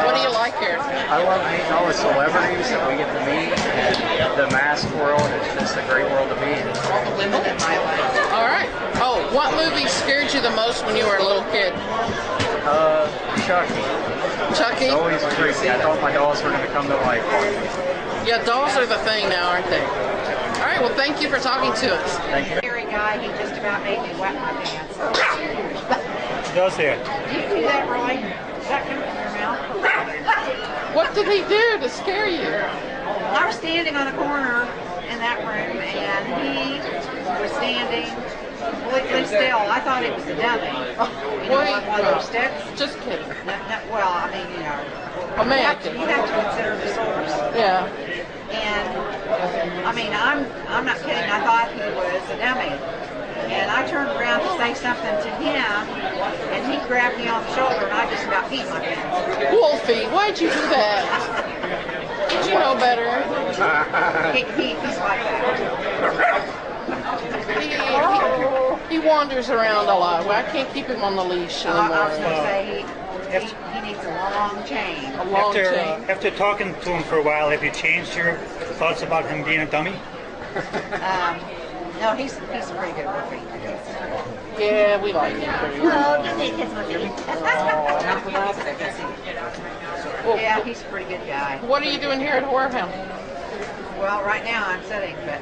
What do you like here? I love meeting all the celebrities that we get to meet, and the mask world is just a great world to be in. All the women in my life. All right. Oh, what movie scared you the most when you were a little kid? Chucky. Chucky? It's always creepy. I thought my dolls were going to come to life on me. Yeah, dolls are the thing now, aren't they? All right, well, thank you for talking to us. Thank you. Scary guy, he just about made me wet my pants. Does it? You do that, Roy? Is that coming from your mouth? What did he do to scare you? I was standing on a corner in that room, and he was standing completely still. I thought it was a dummy. You know, Wait, one of those sticks? Just kidding. Well, I mean, you know. A man. You have to consider the source. Yeah. And, I mean, I'm not kidding. I thought he was a dummy. And I turned around to say something to him, and he grabbed me on the shoulder, and I just about peed my pants. Wolfie, why'd you do that? Did you know better? He's like that. He wanders around a lot. Well, I can't keep him on the leash anymore. I was going to say, he needs a long chain. A long chain. After talking to him for a while, have you changed your thoughts about him being a dummy? No, he's a pretty good Wolfie. Yeah, we like him pretty well. Oh, just need his Wolfie. Yeah, he's a pretty good guy. What are you doing here at Hororhound? Well, right now I'm sitting, but...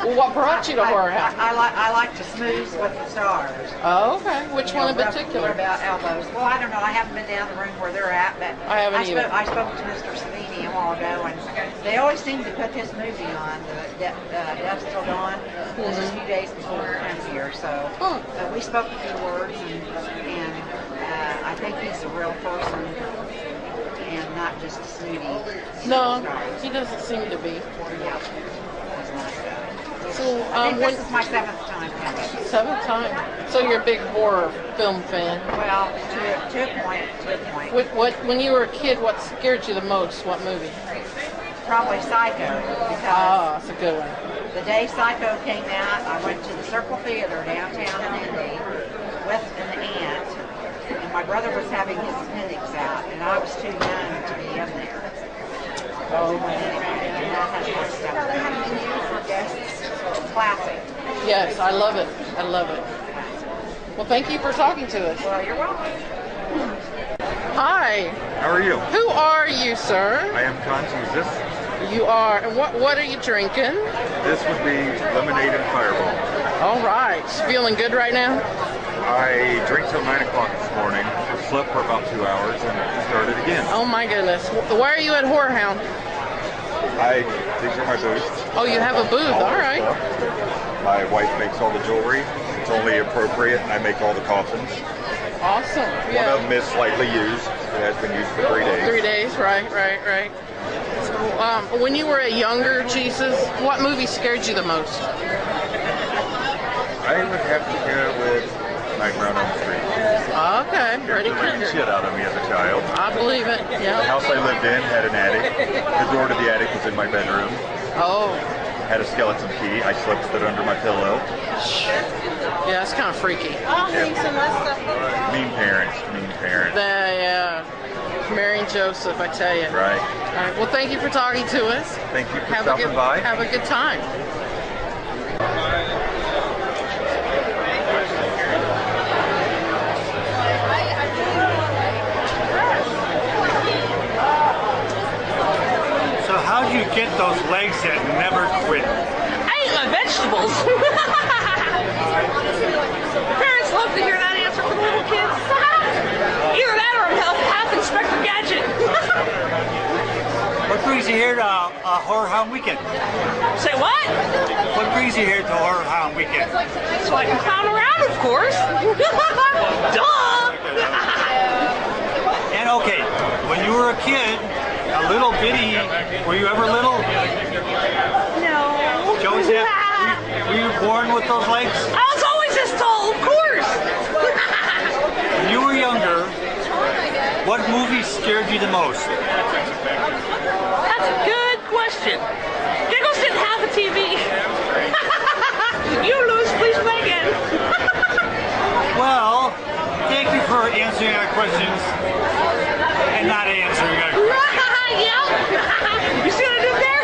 Well, what brought you to Hororhound? I like to smooze with the stars. Oh, okay. Which one in particular? About elbows. Well, I don't know. I haven't been down the room where they're at, but I haven't either. I spoke to Mr. Savini a while ago, and they always seem to put his movie on, Death Till Dawn. This is a few days before I'm here, so we spoke a few words, and I think he's a real person. not just a snooty. No, he doesn't seem to be. Yeah. He's not. So, I think this is my 7th time coming. 7th time. So you're a big horror film fan. Well, to a point. When you were a kid, what scared you the most? What movie? Probably Psycho. Ah, that's a good one. The day Psycho came out, I went to the Circle Theater downtown in Indy with an aunt, and my brother was having his appendix out, and I was too young to be in there. Oh, and that has my stuff. They have a menu for guests. Classic. Yes, I love it. I love it. Well, thank you for talking to us. Well, you're welcome. Hi. How are you? Who are you, sir? I am Confusus. You are. And what are you drinking? This would be lemonade and fireball. All right. Feeling good right now? I drank till 9 o'clock this morning, slept for about 2 hours, and started again. Oh my goodness. Why are you at Horrorhound? These are my booths. Oh, you have a booth. All right. My wife makes all the jewelry. It's only appropriate. I make all the coffins. Awesome. One of them is slightly used. It has been used for 3 days. 3 days, right. So, when you were a younger Jesus, what movie scared you the most? I would have to go with Nightmare on Elm Street. Okay, Freddy It scared the Krueger. shit out of me as a child. I believe it. Yeah. The house I lived in had an attic. The door to the attic was in my bedroom. Oh. Had a skeleton key. I slept with it under my pillow. Yeah, it's kind of freaky. Mean parents. Yeah. Mary and Joseph, I tell you. Right. All right. Well, thank you for talking to us. Thank you for stopping by. Have a good time. So how'd you get those legs that never quit? I eat my vegetables. Parents love to hear that answer from little kids. Either that or I'm half Inspector Gadget. What brings you here to Horrorhound Weekend? Say what? What brings you here to Horrorhound Weekend? So I can clown around, of course. Duh! And okay, when you were a kid, a little bitty, were you ever little? No. Joseph, were you born with those legs? I was always this tall, of course. When you were younger, what movie scared you the most? That's a good question. Can I go sit in half a TV? You lose, please play again. Well, thank you for answering our questions and not answering our questions. Yep. You see what I did there?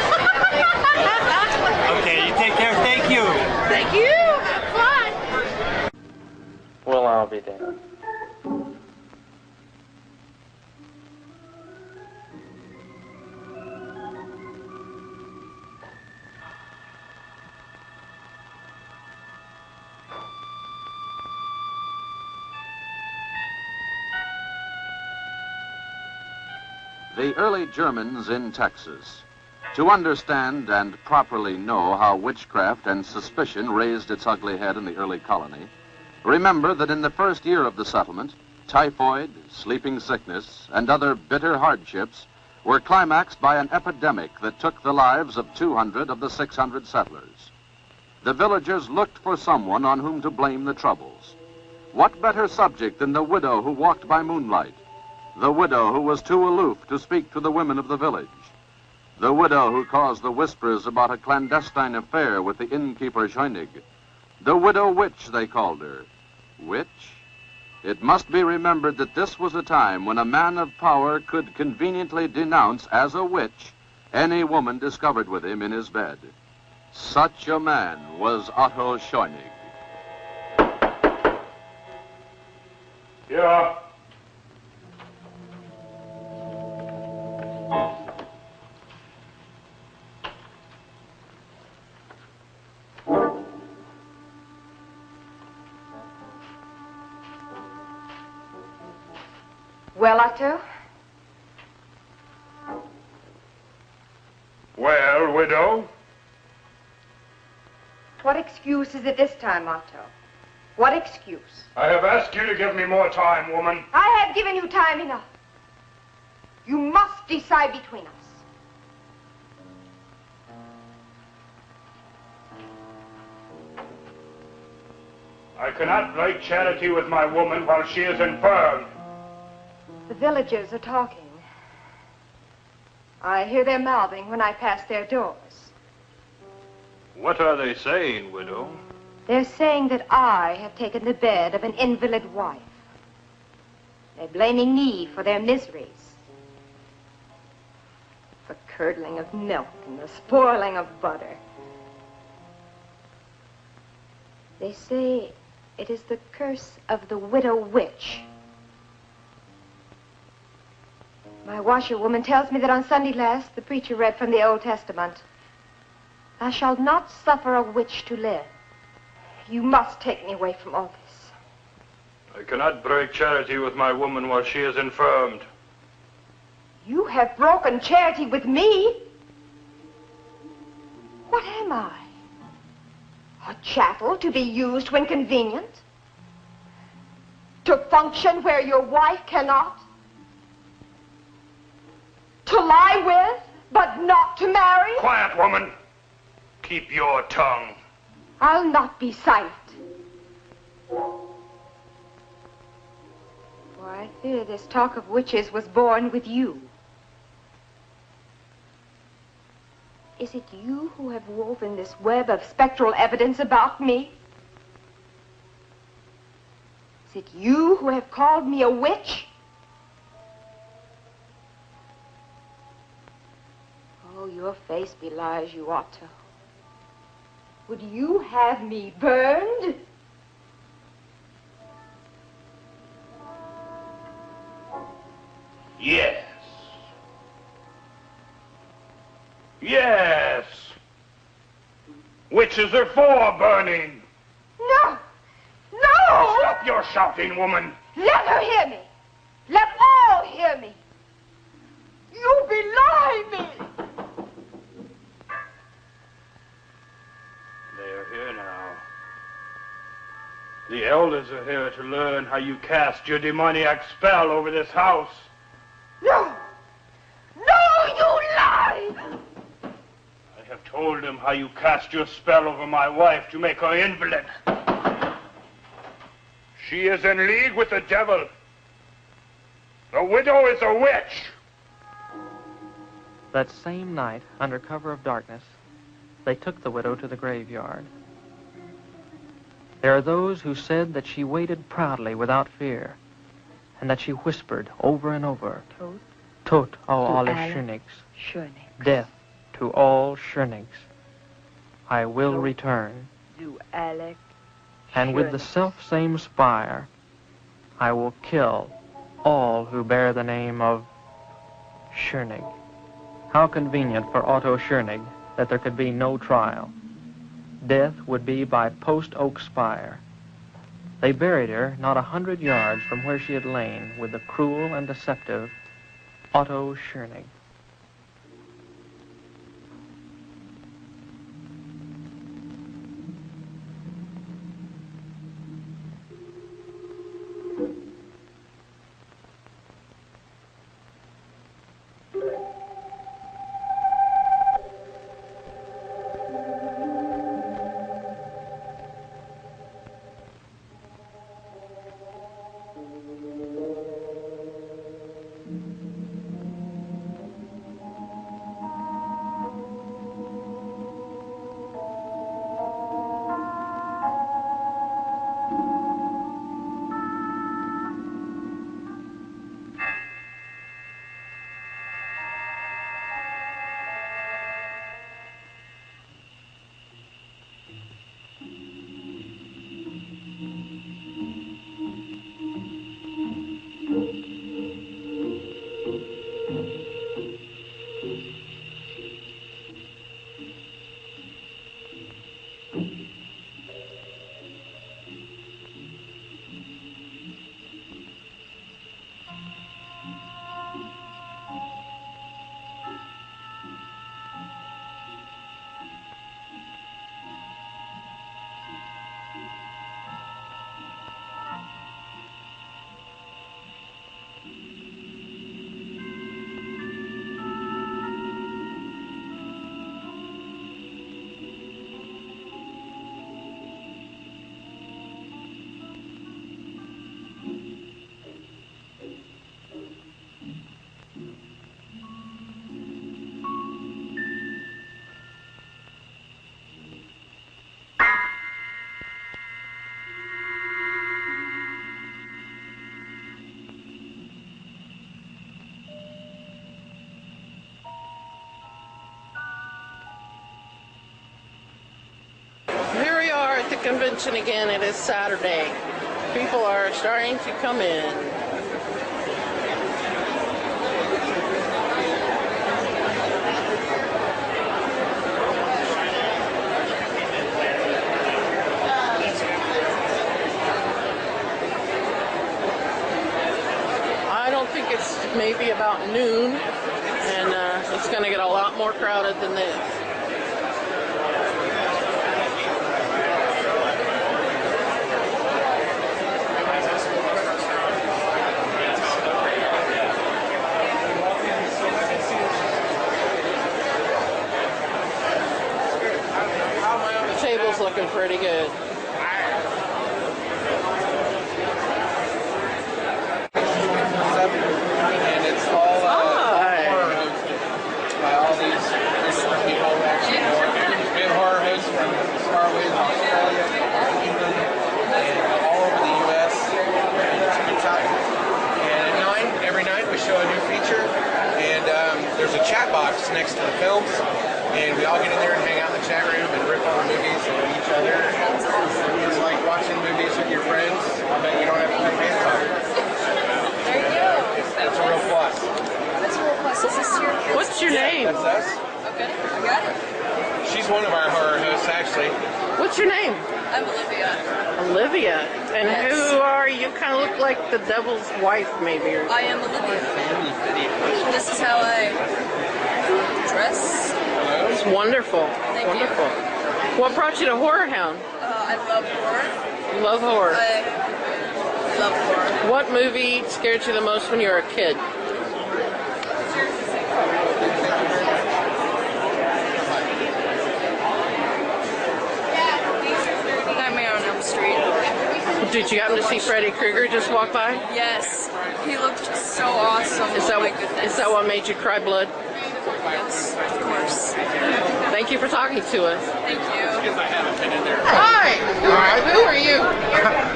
Okay, you take care. Thank you. Thank you. Have fun. Well, I'll be damned. The early Germans in Texas. To understand and properly know how witchcraft and suspicion raised its ugly head in the early colony, remember that in the first year of the settlement, typhoid, sleeping sickness, and other bitter hardships were climaxed by an epidemic that took the lives of 200 of the 600 settlers. The villagers looked for someone on whom to blame the troubles. What better subject than the widow who walked by moonlight? The widow who was too aloof to speak to the women of the village. The widow who caused the whispers about a clandestine affair with the innkeeper Scheunig. The widow witch, they called her. Witch? It must be remembered that this was a time when a man of power could conveniently denounce as a witch any woman discovered with him in his bed. Such a man was Otto Scheunig. Yeah. Well, Otto? Well, widow? What excuse is it this time, Otto? What excuse? I have asked you to give me more time, woman. I have given you time enough. You must decide between us. I cannot break charity with my woman while she is infirm. The villagers are talking. I hear them mouthing when I pass their doors. What are they saying, widow? They're saying that I have taken the bed of an invalid wife. They're blaming me for their miseries. The curdling of milk and the spoiling of butter. They say it is the curse of the widow witch. My washerwoman tells me that on Sunday last, the preacher read from the Old Testament. Thou shalt not suffer a witch to live. You must take me away from all this. I cannot break charity with my woman while she is infirmed. You have broken charity with me? What am I? A chattel to be used when convenient? To function where your wife cannot? To lie with, but not to marry? Quiet, woman. Keep your tongue. I'll not be silent. For I fear this talk of witches was born with you. Is it you who have woven this web of spectral evidence about me? Is it you who have called me a witch? Oh, your face belies you ought to. Would you have me burned? Yes. Yes. Witches are for burning. No! No! Stop your shouting, woman. Let her hear me. Let all hear me. You belie me. They are here now. The elders are here to learn how you cast your demoniac spell over this house. No! No, you lie! I have told them how you cast your spell over my wife to make her invalid. She is in league with the devil. The widow is a witch. That same night, under cover of darkness, they took the widow to the graveyard. There are those who said that she waited proudly without fear, and that she whispered over and over, Tot au alle Schönigs, death to all Schönigs. I will return, and with the self-same spire, I will kill all who bear the name of Schönig. How convenient for Otto Schönig that there could be no trial. Death would be by post oak spire. They buried her not 100 yards from where she had lain with the cruel and deceptive Otto Schönig. convention again. It is Saturday. People are starting to come in. I don't think it's maybe about noon, and it's going to get a lot more crowded than this. Looking pretty good. And it's all horror hosted by all these different people. Actually, we have horror hosts from Starways, Australia, England, and all over the U.S. And it's a good time. And at 9, every night we show a new feature, and there's a chat box next to the films. And we all get in there and hang out in the chat room and rip on the movies and each other. It's like watching movies with your friends, but you don't have to play fan talk. There you go. That's a real plus. That's a real plus. Is this your kids? What's your name? That's us. Okay, I got it. She's one of our horror hosts, actually. What's your name? I'm Olivia. Olivia. And Yes. who are you? Kind of look like the devil's wife, maybe. Or I am Olivia. This is how I dress. It's wonderful. Thank wonderful. you. What brought you to Horrorhound? I love horror. You love horror. I love horror. What movie scared you the most when you were a kid? Nightmare on Elm Street. Did you happen to see Freddy Krueger just walk by? Yes. He looked so awesome. Oh my goodness. Is that what made you cry blood? Yes, of course. Thank you for talking to us. Thank you. Hi! Who are you?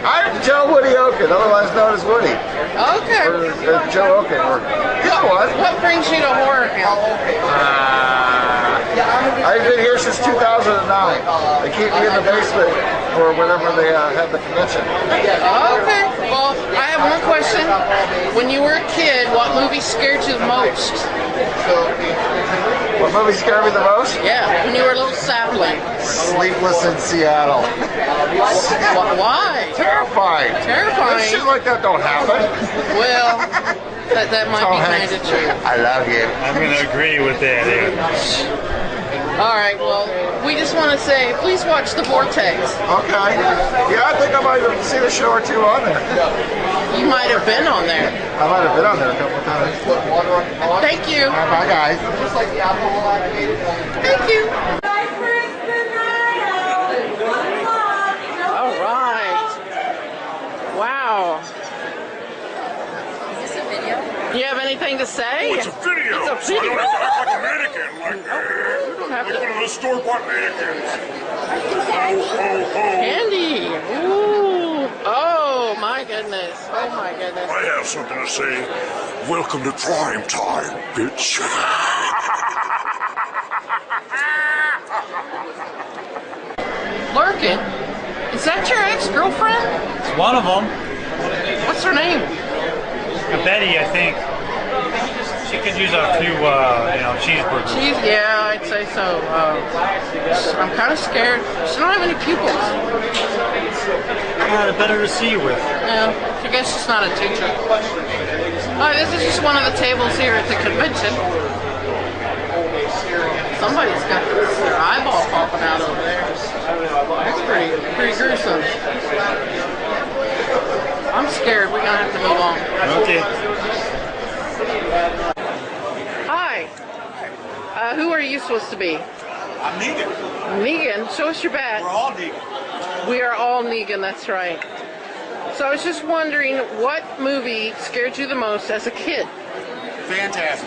I'm Joe Woody Oken, otherwise known as Woody. Okay. Or Joe Oken, or yeah, what? What brings you to Horrorhound? I've been here since 2009. They keep me in the basement for whenever they have the convention. Okay. Well, I have one question. When you were a kid, what movie scared you the most? What movie scared me the most? Yeah, when you were a little sapling. Sleepless in Seattle. Why? Terrifying. Terrifying. Shit like that don't happen. Well, that might be kind of true. I love you. I'm going to agree with that. All right, well, we just want to say, please watch the Vortexx. Okay. Yeah, I think I might have seen a show or two on there. You might have been on there. I might have been on there a couple of times. Thank you. Bye, guys. Thank you. All right. Wow. Is this a video? You have anything to say? Oh, it's a video. It's a So I video. don't have to act like a mannequin, like one of those store-bought mannequins. Ho, ho, ho. Candy. Ooh. Oh, my goodness. Oh, my goodness. I have something to say. Welcome to prime time, bitch. Lurkin? Is that your ex-girlfriend? It's one of them. What's her name? Betty, I think. She could use a few, cheeseburgers. Yeah, I'd say so. I'm kind of scared. She don't have any pupils. Better to see you with. Yeah, I guess she's not a teacher. This is just one of the tables here at the convention. Somebody's got their eyeball popping out over there. That's pretty gruesome. I'm scared. We're gonna have to move on. Okay. Hi. Who are you supposed to be? I'm Negan. Negan? Show us your badge. We're all Negan. We are all Negan, that's right. So I was just wondering, what movie scared you the most as a kid? Phantasm.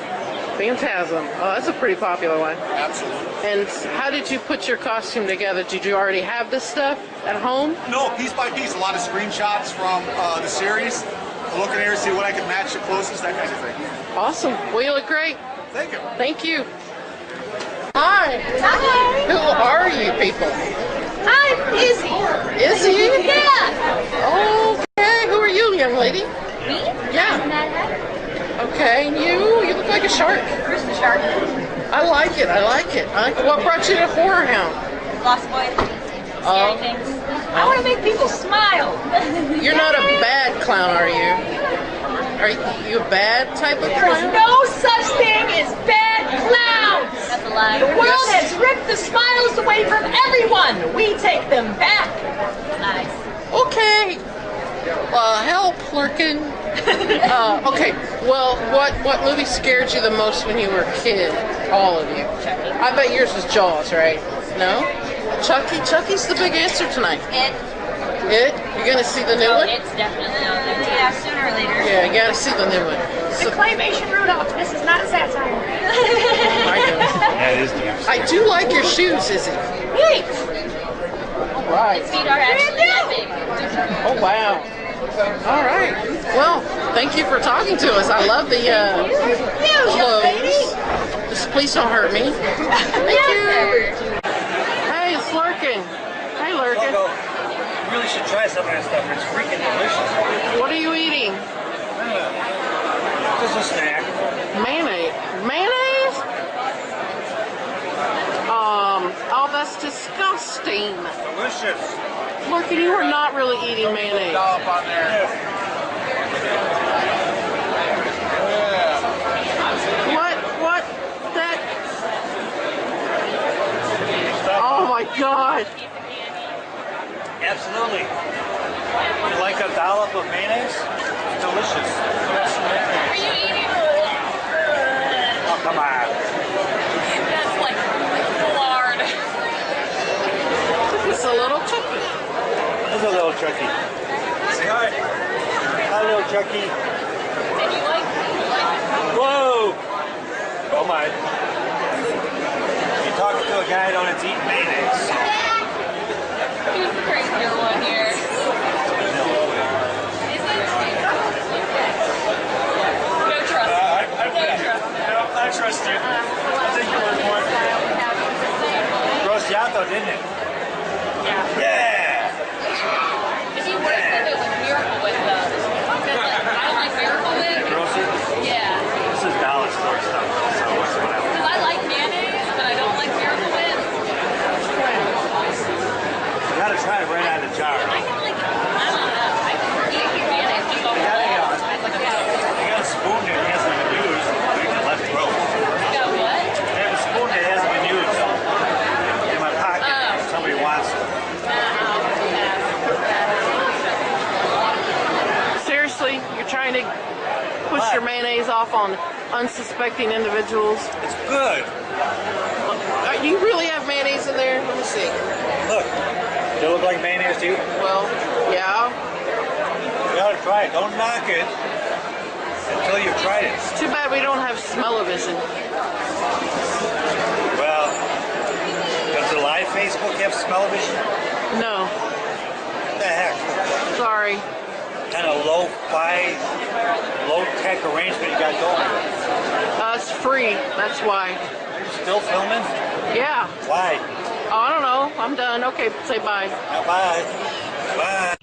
Phantasm. Oh, that's a pretty popular one. Absolutely. And how did you put your costume together? Did you already have this stuff at home? No, piece by piece. A lot of screenshots from the series. Looking here to see what I can match the closest, that kind of thing. Awesome. Well, you look great. Thank you. Thank you. Hi. Hi. Who are you people? I'm Izzy. Izzy? Yeah. Okay, who are you, young lady? Me? Yeah. Okay, and you look like a shark. Where's the shark? I like it. What brought you to Hororhound? Lost boys. Scary things. I want to make people smile. You're not a bad clown, are you? Are you a bad type of There is clown? no such thing as bad clowns. That's a lie. The world has ripped the smiles away from everyone. We take them back. Nice. Okay. Help, Lurkin. Okay. Well, what movie scared you the most when you were a kid? All of you. Chucky. I bet yours was Jaws, right? No? Chucky? Chucky's the big answer tonight. It? You're gonna see the new one? It's definitely on there. Yeah, sooner or later. Yeah, you gotta see the new one. The claymation Rudolph. This is not satire. That is deep. I do like your shoes, Izzy. Thanks. All right. His feet are actually that big. Oh, wow. All right. Well, thank you for talking to us. I love the clothes. Just please don't hurt me. Thank you. Hey, it's Lurkin. Hey, Lurkin. You really should try some of that stuff. It's freaking delicious. What are you eating? Just a snack. Mayonnaise. Mayonnaise? Oh, that's disgusting. Delicious. Lurkin, you are not really eating mayonnaise. On there. What? That? Oh my God. Absolutely. You like a dollop of mayonnaise? It's delicious. Are you eating? Oh, come on. That's like lard. It's a little Chucky. There's a little Chucky. Say hi. Hi, little Chucky. And you like? Whoa! Oh my. You're talking to a guy that's eating mayonnaise. Who's the crazier one here? No trust. I trust you. I'll take your word for it. Grossiato, didn't it? Yeah. If you would have said it was Miracle Whip, though. I don't like Miracle Whip. Grosser? Yeah. This is dollar store stuff, so whatever. Because I like mayonnaise, but I don't like Miracle Whip. You gotta try it right out of the jar. I don't know. I eat mayonnaise just off the wall. You got a spoon there that hasn't been used. You can left throat. You got what? I have a spoon that hasn't been used in my pocket. If somebody wants it. Seriously, you're trying to push your mayonnaise off on unsuspecting individuals? It's good. Do you really have mayonnaise in there? Let me see. Look. Does it look like mayonnaise to you? Well, yeah. You gotta try it. Don't knock it until you've tried it. It's too bad we don't have smell-o-vision. Well, does the live Facebook have smell-o-vision? No. What the heck? Sorry. Kind of low-fi, low-tech arrangement you got going. It's free. That's why. Still filming? Yeah. Why? Oh, I don't know. I'm done. Okay, say bye. Bye. Bye.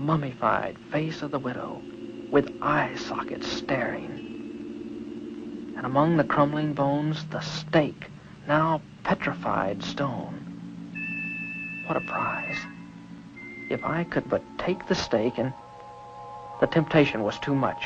mummified face of the widow, with eye sockets staring. And among the crumbling bones, the stake, now petrified stone. What a prize. If I could but take the stake, and the temptation was too much.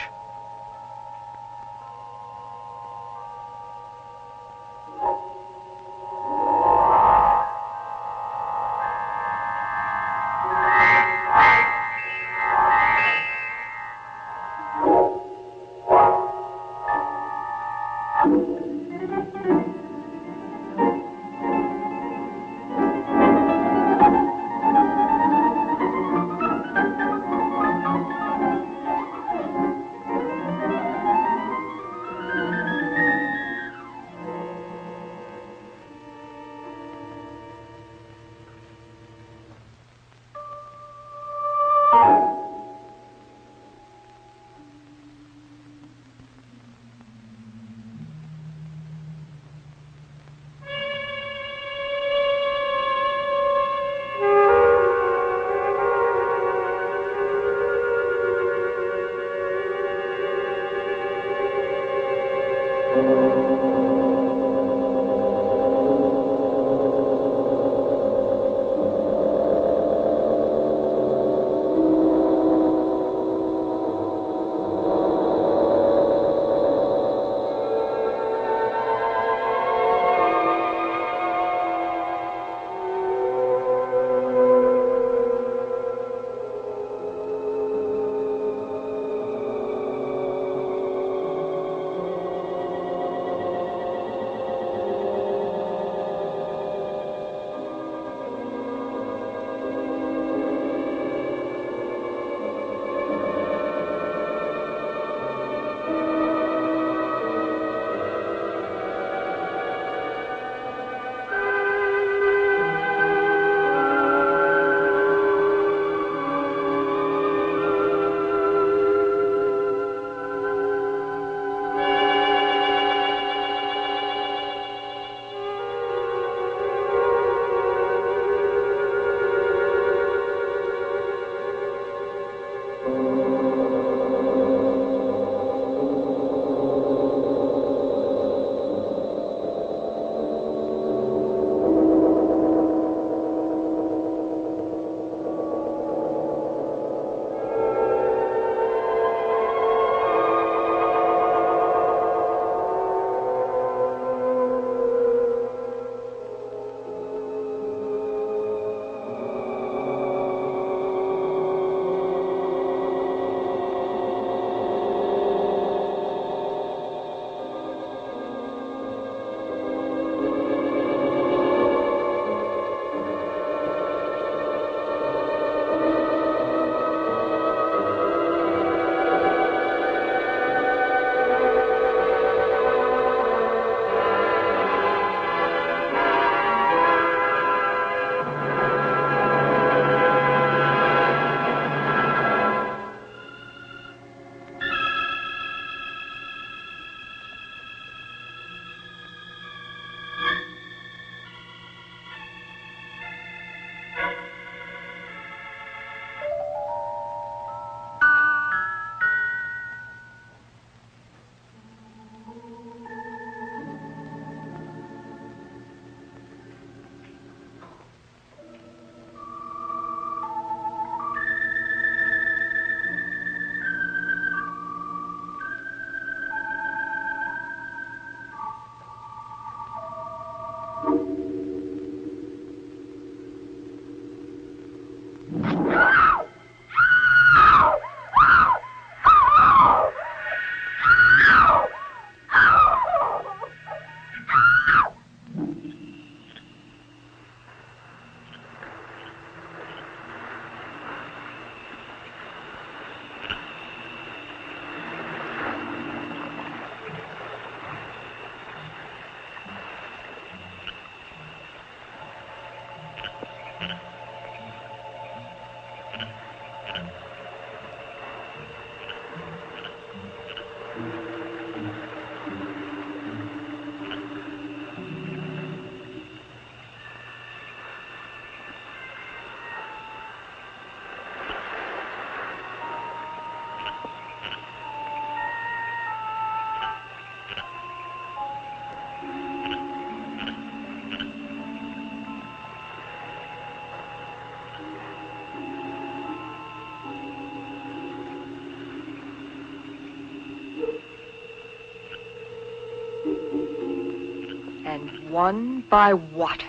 and one by water.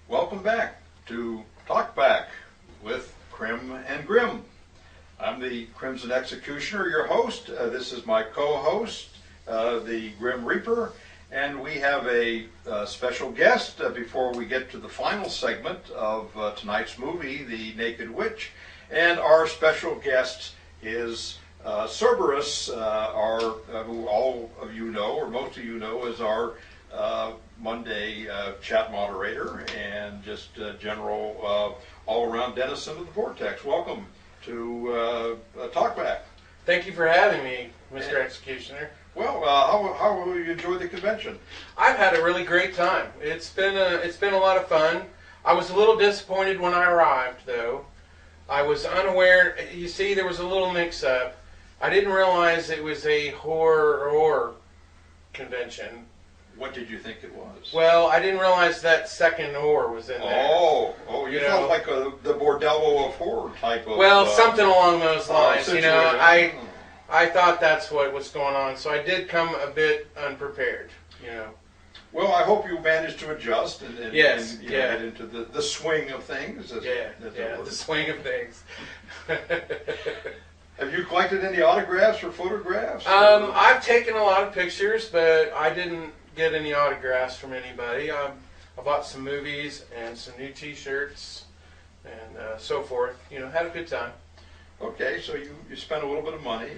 Welcome back to Talkback with Crim and Grim. I'm the Crimson Executioner, your host. This is my co-host, the Grim Reaper, and we have a special guest before we get to the final segment of tonight's movie, The Naked Witch. And our special guest is Cerberus, who all of you know, or most of you know, is our Monday chat moderator and just general all-around denizen of the Vortexx. Welcome to Talkback. Thank you for having me, Mr. Executioner. Well, how have you enjoyed the convention? I've had a really great time. It's been a lot of fun. I was a little disappointed when I arrived, though. I was unaware. You see, there was a little mix-up. I didn't realize it was a horror convention. What did you think it was? Well, I didn't realize that second horror was in there. Oh, you felt like the bordello of horror type of... Well, something along those lines. Situation. I thought that's what was going on, so I did come a bit unprepared, Well, I hope you managed to adjust and yes, get into the swing of things. The swing of things. Have you collected any autographs or photographs? I've taken a lot of pictures, but I didn't get any autographs from anybody. I bought some movies and some new T-shirts and so forth. Had a good time. Okay, so you spent a little bit of money.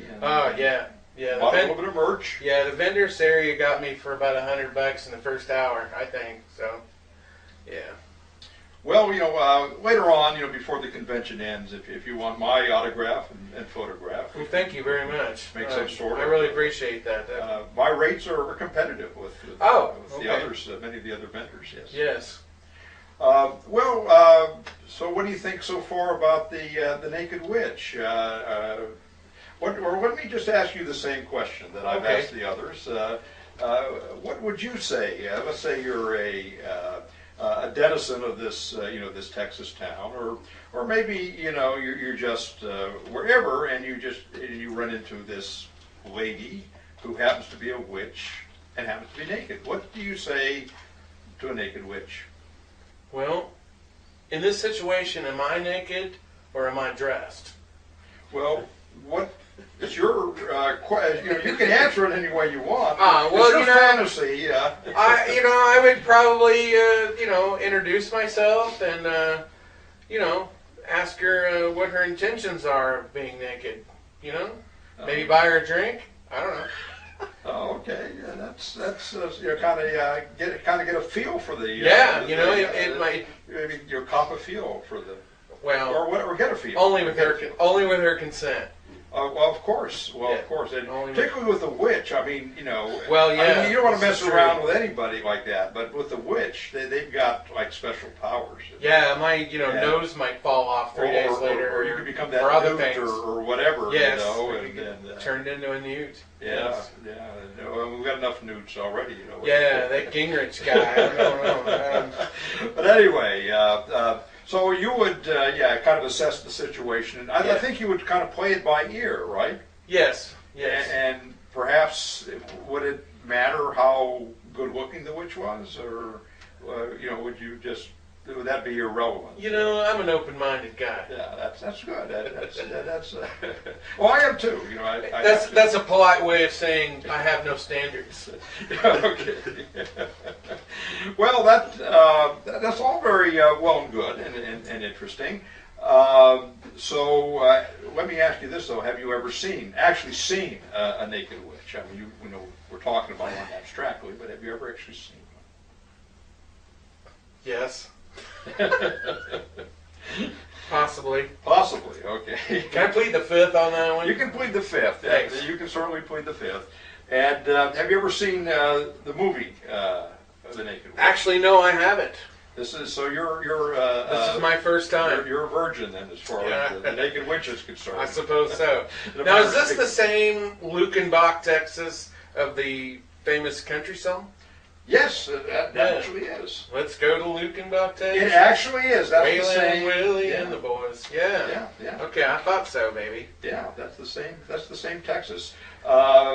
Yeah. Bought a little bit of merch. Yeah, the vendors area got me for about $100 in the first hour, I think. So, yeah. Well, later on, before the convention ends, if you want my autograph and photograph. Well, thank you very much. Make some sort of. I really appreciate that. My rates are competitive with okay. the others, many of the other vendors. Yes. Yes. So what do you think so far about the Naked Witch? Let me just ask you the same question that I've asked the others. What would you say? Let's say you're a denizen of this, this Texas town, or maybe you're just wherever, and you run into this lady who happens to be a witch and happens to be naked. What do you say to a naked witch? Well, in this situation, am I naked or am I dressed? Well, it's your question. You can answer it any way you want. Well, it's your fantasy. I would probably, introduce myself and, ask her what her intentions are of being naked. Maybe buy her a drink. I don't know. Oh, okay. Yeah, that's kind of get a feel for the. It might maybe cop a feel for the. Well, or get a feel. Only with her consent. Well, of course. Of course. And particularly with the witch, I mean, Well, yeah. I mean, you don't want to mess around with anybody like that, but with the witch, they've got like special powers. Yeah, my nose might fall off 3 days later, or you could become that newt or whatever. Yes, and turned into a newt. Yeah, yeah. We've got enough newts already. Yeah, that Gingrich guy. I don't know. But anyway. So you would, kind of assess the situation, and I think you would kind of play it by ear, right? Yes. And perhaps would it matter how good-looking the witch was, or would that be irrelevant? I'm an open-minded guy. Yeah, that's good. That's well, I am too. That's a polite way of saying I have no standards. Okay. Well, that's all very well and good and interesting. So let me ask you this though: have you ever actually seen a naked witch? I mean, we're talking about one abstractly, but have you ever actually seen one? Yes. Possibly, okay. Can I plead the fifth on that one? You can plead the fifth. Thanks. You can certainly plead the fifth. And have you ever seen the movie The Naked Witch? Actually, no, I haven't. This is you're this is my first time. You're a virgin then, as far as the Naked Witch is concerned. I suppose so. Now, is this the same Lukenbach, Texas, of the famous country song? Yes, that actually is. Let's go to Luke and Octavia. It actually is. That's the Waylon same. and Willie Yeah. and the boys. Yeah. Okay, I thought so, baby. Yeah, that's the same. That's the same Texas.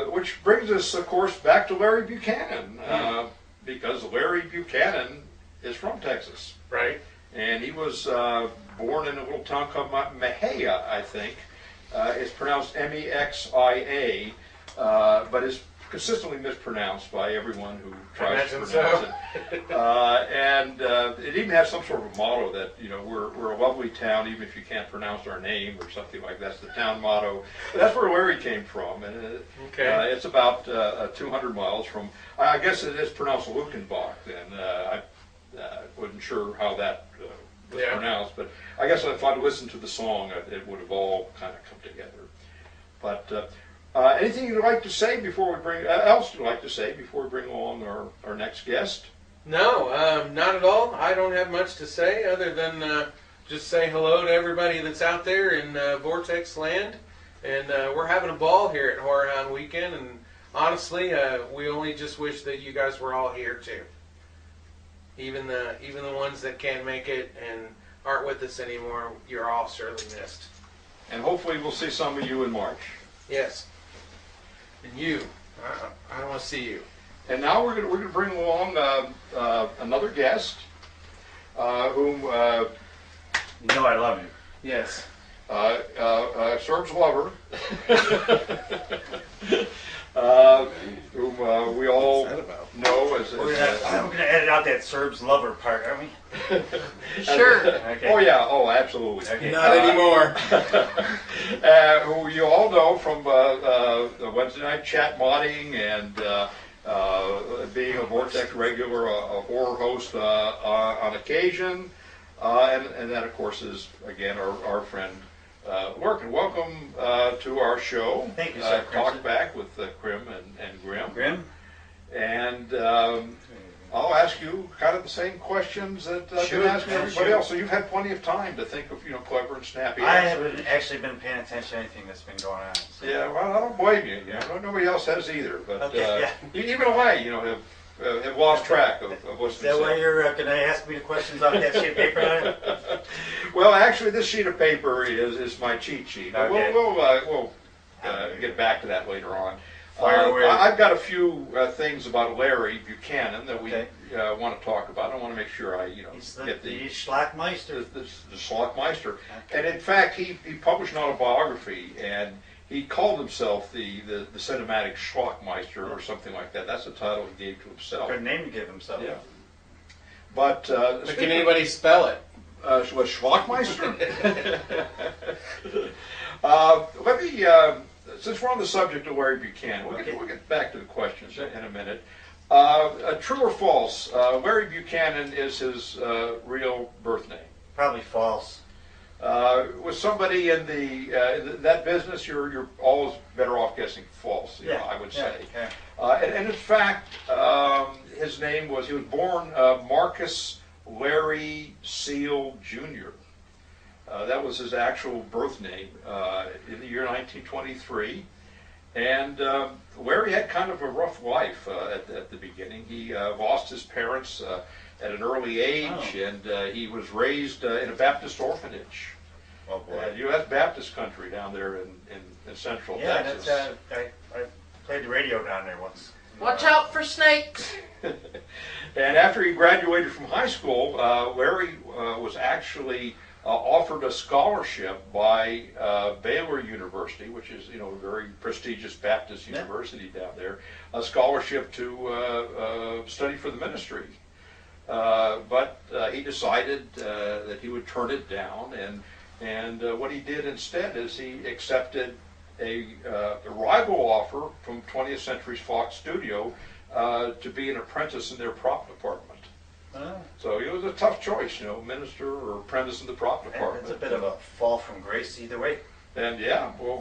Which brings us, of course, back to Larry Buchanan, because Larry Buchanan is from Texas. Right. And he was born in a little town called Mexia, I think. It's pronounced Mexia, but is consistently mispronounced by everyone who tries to pronounce it. And it even has some sort of a motto that, you know, we're a lovely town even if you can't pronounce our name or something like that. That's the town motto. But that's where Larry came from. And it's about 200 miles from, I guess it is pronounced Lukenbach, and I wasn't sure how that was pronounced, but I guess if I'd listened to the song, it would have all kind of come together. But anything you'd like to say before we bring along our next guest? No, not at all. I don't have much to say other than just say hello to everybody that's out there in Vortexx land. And we're having a ball here at Horrorhound Weekend. And honestly, we only just wish that you guys were all here too. Even the ones that can't make it and aren't with us anymore, you're all surely missed. And hopefully we'll see some of you in March. Yes. And you, I don't want to see you. And now we're going to bring along another guest, whom you know I love you. Yes. Serb's lover, whom we all know as. I'm going to edit out that Serb's lover part, aren't we? Sure. Okay. Oh yeah. Oh, absolutely. Okay. Not anymore. Who you all know from the Wednesday night chat modding and being a Vortexx regular, a horror host on occasion, and that of course is again our friend Lurkin. Welcome to our show. Thank you, sir. Talkback with Crim and Grim. Grim. And I'll ask you kind of the same questions that I've been asking everybody else. So you've had plenty of time to think of clever and snappy I answers. haven't actually been paying attention to anything that's been going on. So. Yeah, well, I don't blame you. Nobody else has either. But Okay, even I, have lost track of what's Is that why you're going to ask me the questions off that sheet of paper on it? Well, actually, this sheet of paper is my cheat sheet. Okay. We'll get back to that later on. Fire away. I've got a few things about Larry Buchanan that we want to talk about. I want to make sure I get the Schlockmeister. The Schlockmeister. Okay. And in fact, he published an autobiography, and he called himself the cinematic Schlockmeister or something like that. That's the title he gave to himself. Good name to give himself. Yeah. But can anybody spell it? What, Schlockmeister? Let me. Since we're on the subject of Larry Buchanan, we'll get back to the questions in a minute. True or false? Larry Buchanan is his real birth name. Probably false. With somebody in that business, you're always better off guessing false. I would say. And in fact, his name he was born Marcus Larry Seal Jr. That was his actual birth name in the year 1923. And Larry had kind of a rough life at the beginning. He lost his parents at an early age, and he was raised in a Baptist orphanage. Oh boy. U.S. Baptist country down there in central Texas. Yeah, I played the radio down there once. Watch out for snakes. And after he graduated from high school, Larry was actually offered a scholarship by Baylor University, which is a very prestigious Baptist university down there, a scholarship to study for the ministry. But he decided that he would turn it down, and what he did instead is he accepted a rival offer from 20th Century Fox Studio to be an apprentice in their prop department. So it was a tough choice, minister or apprentice in the prop department. It's a bit of a fall from grace either way. And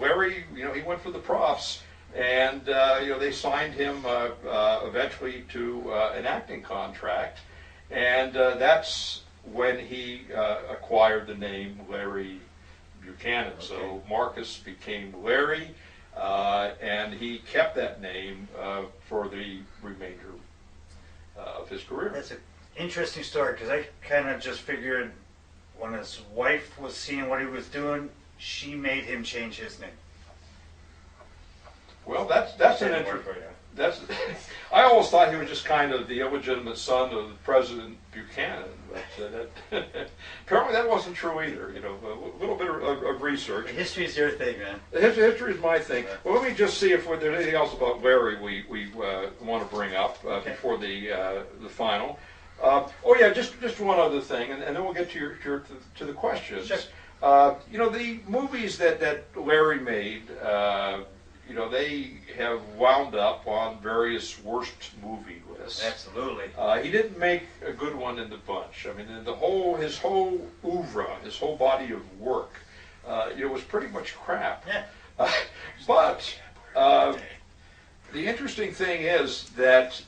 Larry, he went for the props, and they signed him eventually to an acting contract, and that's when he acquired the name Larry Buchanan. Okay. So Marcus became Larry, and he kept that name for the remainder of his career. That's an interesting story, because I kind of just figured when his wife was seeing what he was doing, she made him change his name. Well, that's an interesting. That's. I always thought he was just kind of the illegitimate son of President Buchanan, but apparently that wasn't true either. You know, a little bit of research. History's your thing, man. History is my thing. Well, let me just see if there's anything else about Larry we want to bring up before the final. Oh yeah, just one other thing, and then we'll get to the questions. Sure. You know, the movies that Larry made. You know, they have wound up on various worst movie lists. Absolutely. He didn't make a good one in the bunch. I mean, his whole oeuvre, his whole body of work, it was pretty much crap. Yeah. But the interesting thing is that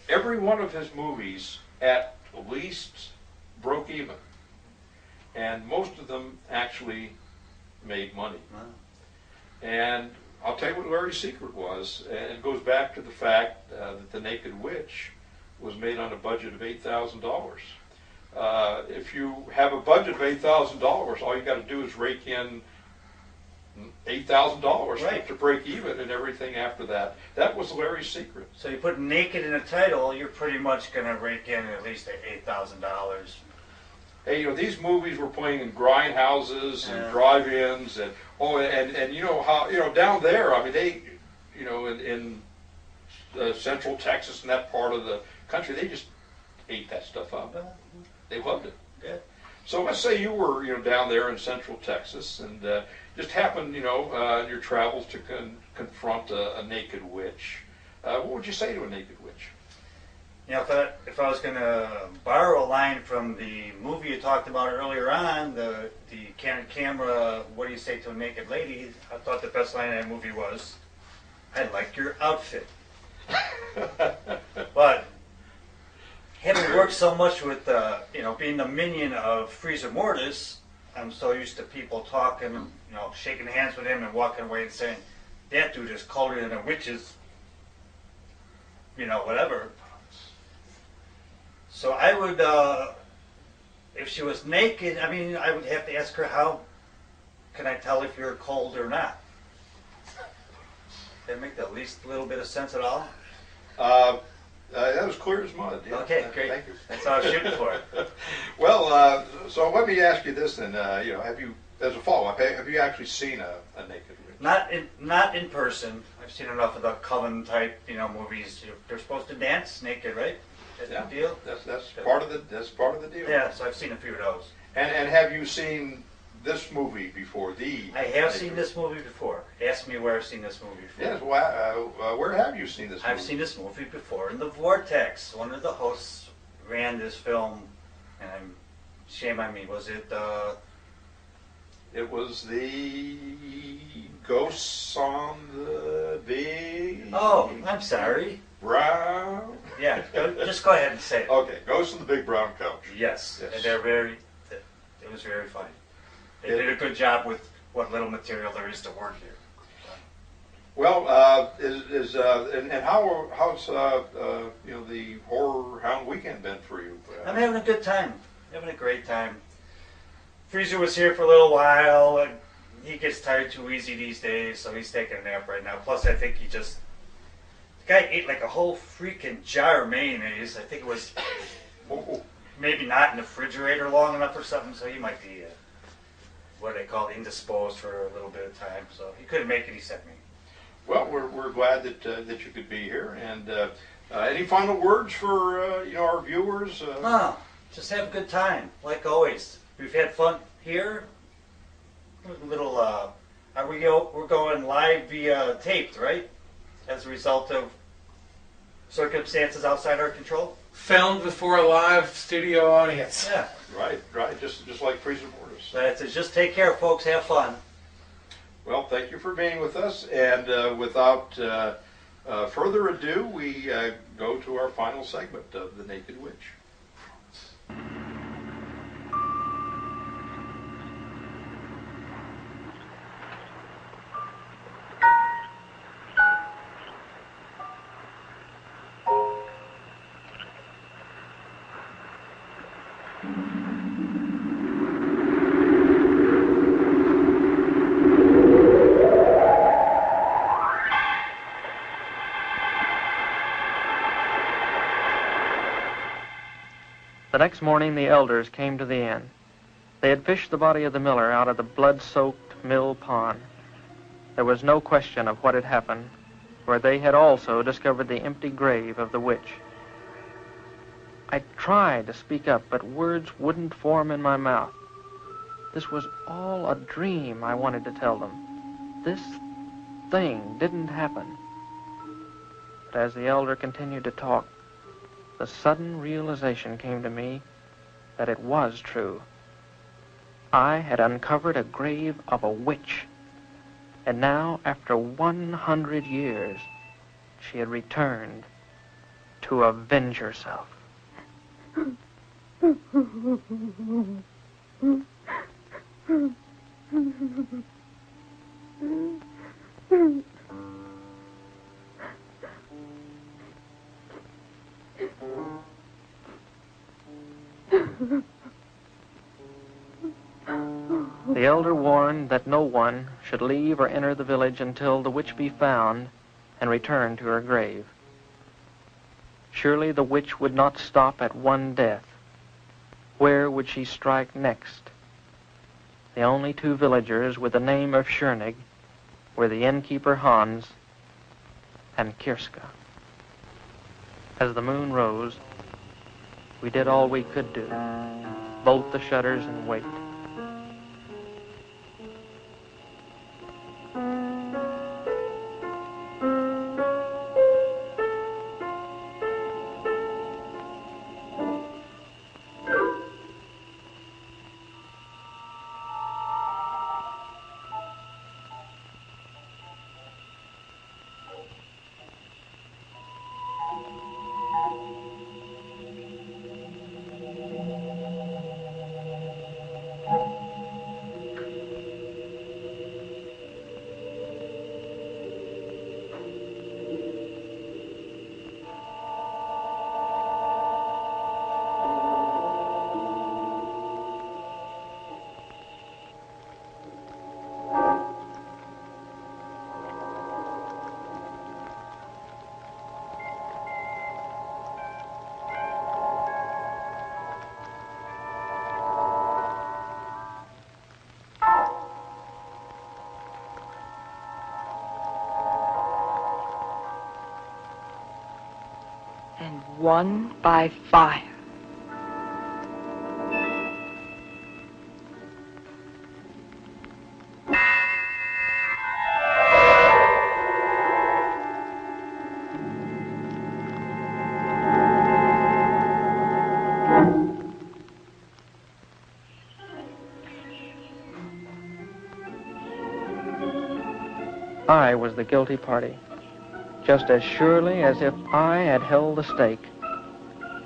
every one of his movies at least broke even, and most of them actually made money. Wow. And I'll tell you what Larry's secret was, and it goes back to the fact that The Naked Witch was made on a budget of $8,000. If you have a budget of $8,000, all you got to do is rake in $8,000 to break even, and everything after that. That was Larry's secret. So you put naked in a title, you're pretty much going to rake in at least $8,000. Hey, you know, these movies were playing in grindhouses and drive-ins, and and you know how, you know, down there, I mean, they, you know, in central Texas and that part of the country, they just ate that stuff up. They loved it. Yeah. So let's say you were, you know, down there in central Texas, and just happened, you know, in your travels to confront a naked witch. What would you say to a naked witch? You know, if I was going to borrow a line from the movie you talked about earlier on, the candid camera, what do you say to a naked lady? I thought the best line in that movie was, "I like your outfit." But having worked so much with, you know, being the minion of Freezer Mortis, I'm so used to people talking, you know, shaking hands with him and walking away and saying, "That dude is colder than a witch's," you know, whatever. So I would, if she was naked, I mean, I would have to ask her, how can I tell if you're cold or not? Did that make the least little bit of sense at all? That was clear as mud. Yeah. Okay, great. Thank you. That's what I was shooting for. Well, so let me ask you this then. You know, have you, as a follow-up, have you actually seen a naked witch? Not in person. I've seen enough of the Coven type, you know, movies. They're supposed to dance naked, right? That's the deal. That's part of the deal. Yeah, so I've seen a few of those. And have you seen this movie before? I have seen this movie before. Ask me where I've seen this movie before. Yes. Where have you seen this movie? I've seen this movie before in the Vortexx. One of the hosts ran this film, and shame on me. Was it? It was the Ghosts on the Big. Oh, I'm sorry. Brown. Yeah, just go ahead and say it. Okay, Ghosts on the Big Brown Couch. Yes. And it was very funny. They did a good job with what little material there is to work here. Well, and how's you know, the Horrorhound Weekend been for you? I'm having a good time. Having a great time. Freezer was here for a little while, and he gets tired too easy these days, so he's taking a nap right now. Plus, I think the guy ate like a whole freaking jar of mayonnaise. I think it was maybe not in the refrigerator long enough or something, so he might be what they call indisposed for a little bit of time. So he couldn't make it, he sent me. Well, we're glad that you could be here. And any final words for you know, our viewers? No, just have a good time, like always. We've had fun here. We're going live via taped, right? As a result of circumstances outside our control. Filmed before a live studio audience. Yeah. Right. Just like Freezer Mortis. That's it. Just take care, folks. Have fun. Well, thank you for being with us. And without further ado, we go to our final segment of The Naked Witch. The next morning, the elders came to the inn. They had fished the body of the miller out of the blood-soaked mill pond. There was no question of what had happened, for they had also discovered the empty grave of the witch. I tried to speak up, but words wouldn't form in my mouth. This was all a dream, I wanted to tell them. This thing didn't happen. But as the elder continued to talk, the sudden realization came to me that it was true. I had uncovered a grave of a witch, and now, after 100 years, she had returned to avenge herself. The elder warned that no one should leave or enter the village until the witch be found and return to her grave. Surely the witch would not stop at one death. Where would she strike next? The only two villagers with the name of Schoenig were the innkeeper Hans and Kirska. As the moon rose, we did all we could do, bolt the shutters and wait. And one by fire. I was the guilty party. Just as surely as if I had held the stake,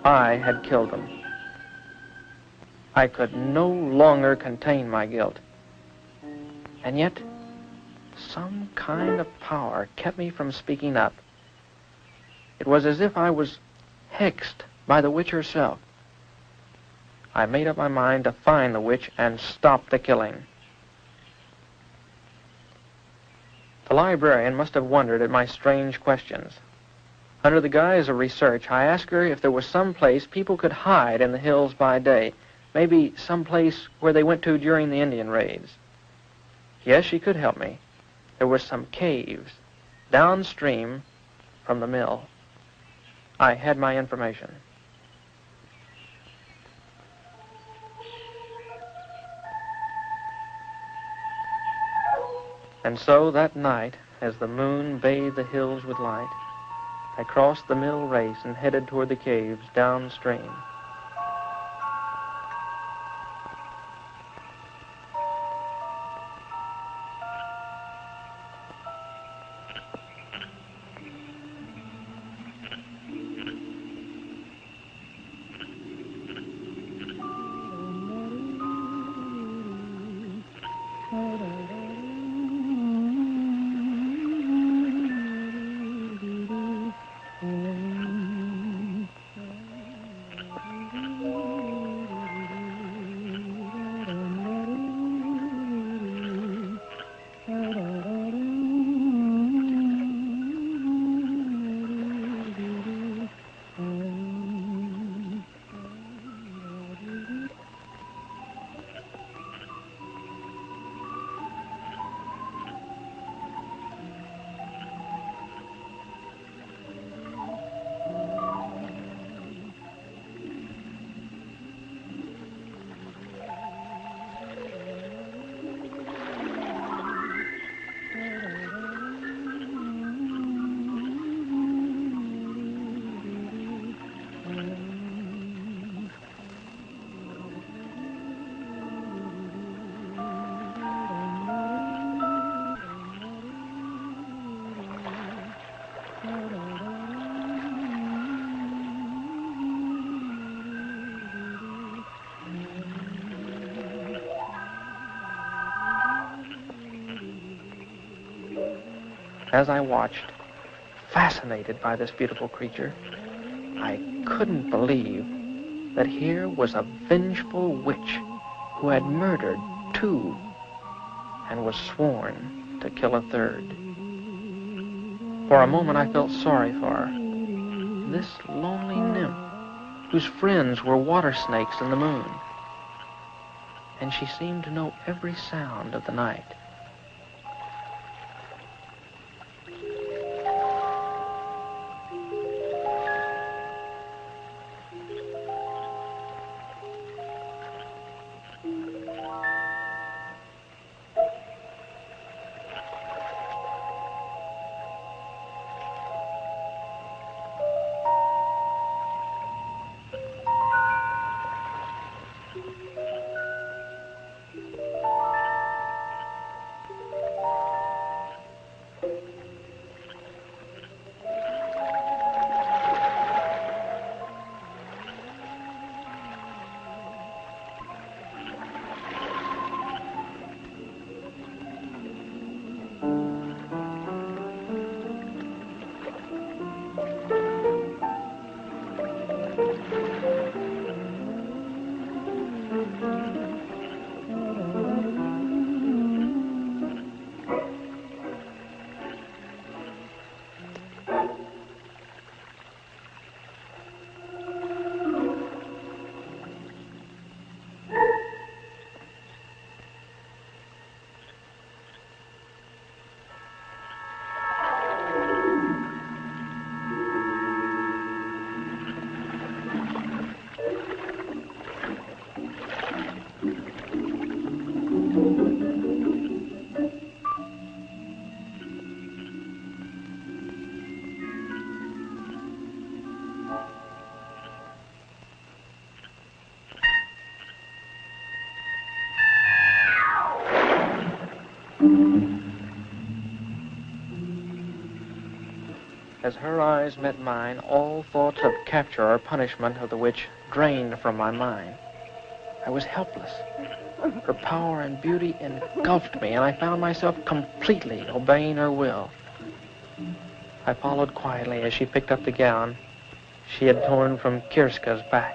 I had killed them. I could no longer contain my guilt. And yet, some kind of power kept me from speaking up. It was as if I was hexed by the witch herself. I made up my mind to find the witch and stop the killing. The librarian must have wondered at my strange questions. Under the guise of research, I asked her if there was some place people could hide in the hills by day, maybe some place where they went to during the Indian raids. Yes, she could help me. There were some caves downstream from the mill. I had my information. And so that night, as the moon bathed the hills with light, I crossed the mill race and headed toward the caves downstream. As I watched, fascinated by this beautiful creature, I couldn't believe that here was a vengeful witch who had murdered 2 and was sworn to kill a 3rd. For a moment I felt sorry for her. This lonely nymph whose friends were water snakes in the moon. And she seemed to know every sound of the night. As her eyes met mine, all thoughts of capture or punishment of the witch drained from my mind. I was helpless. Her power and beauty engulfed me, and I found myself completely obeying her will. I followed quietly as she picked up the gown she had torn from Kirska's back.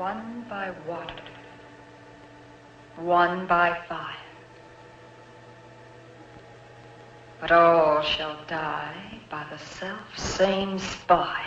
one by water, one by fire. But all shall die by the self-same spire.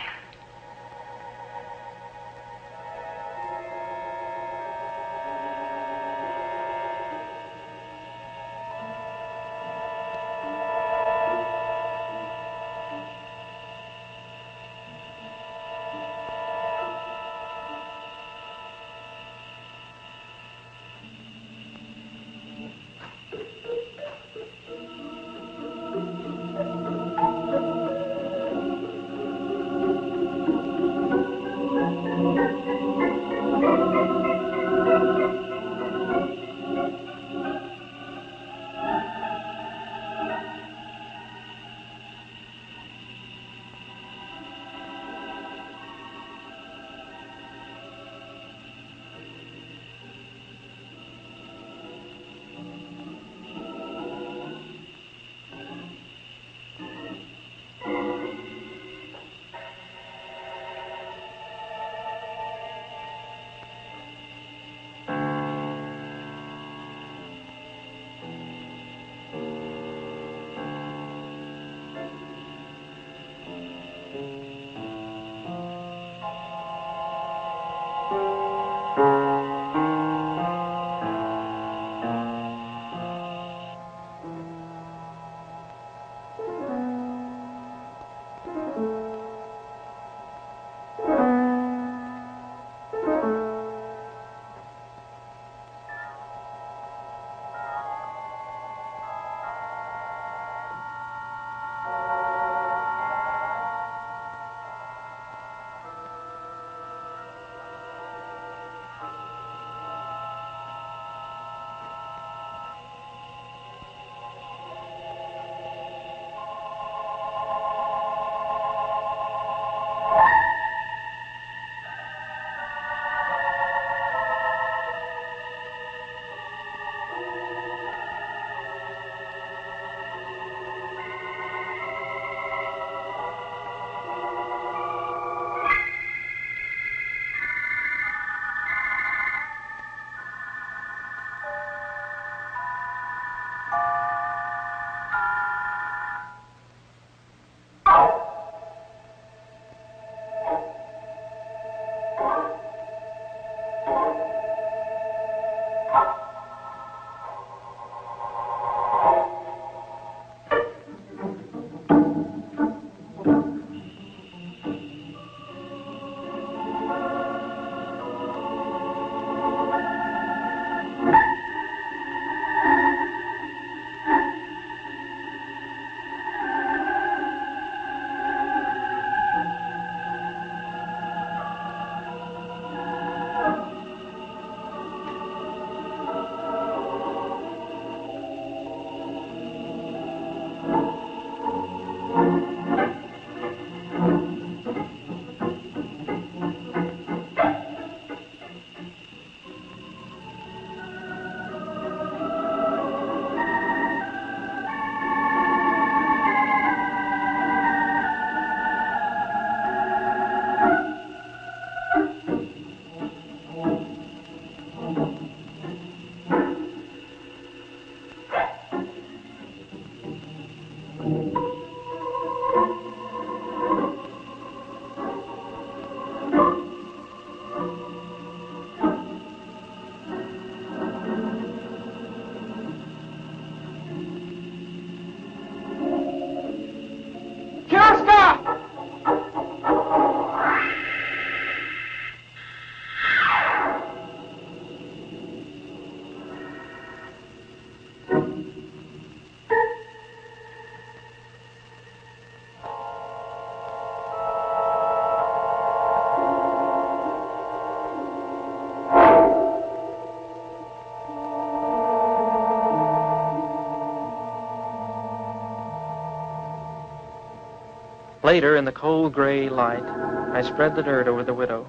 Later, in the cold gray light, I spread the dirt over the widow.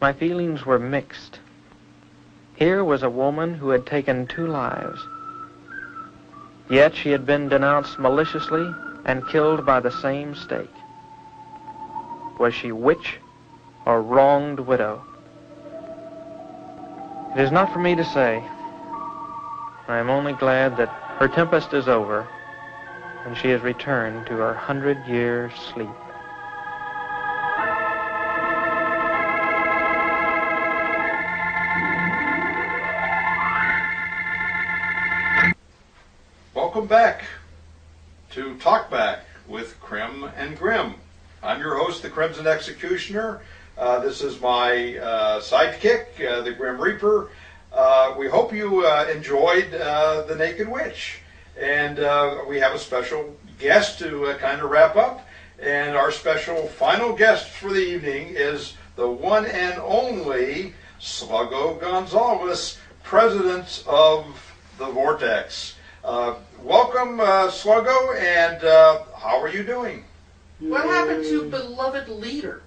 My feelings were mixed. Here was a woman who had taken 2 lives. Yet she had been denounced maliciously and killed by the same stake. Was she witch or wronged widow? It is not for me to say. I am only glad that her tempest is over and she has returned to her 100-year sleep. Welcome back to Talkback with Crim and Grim. I'm your host, the Crimson Executioner. This is my sidekick, the Grim Reaper. We hope you enjoyed The Naked Witch. And we have a special guest to kind of wrap up. And our special final guest for the evening is the one and only Sluggo Gonzalez, president of the Vortexx. Welcome, Sluggo, and how are you doing? What happened to beloved leader?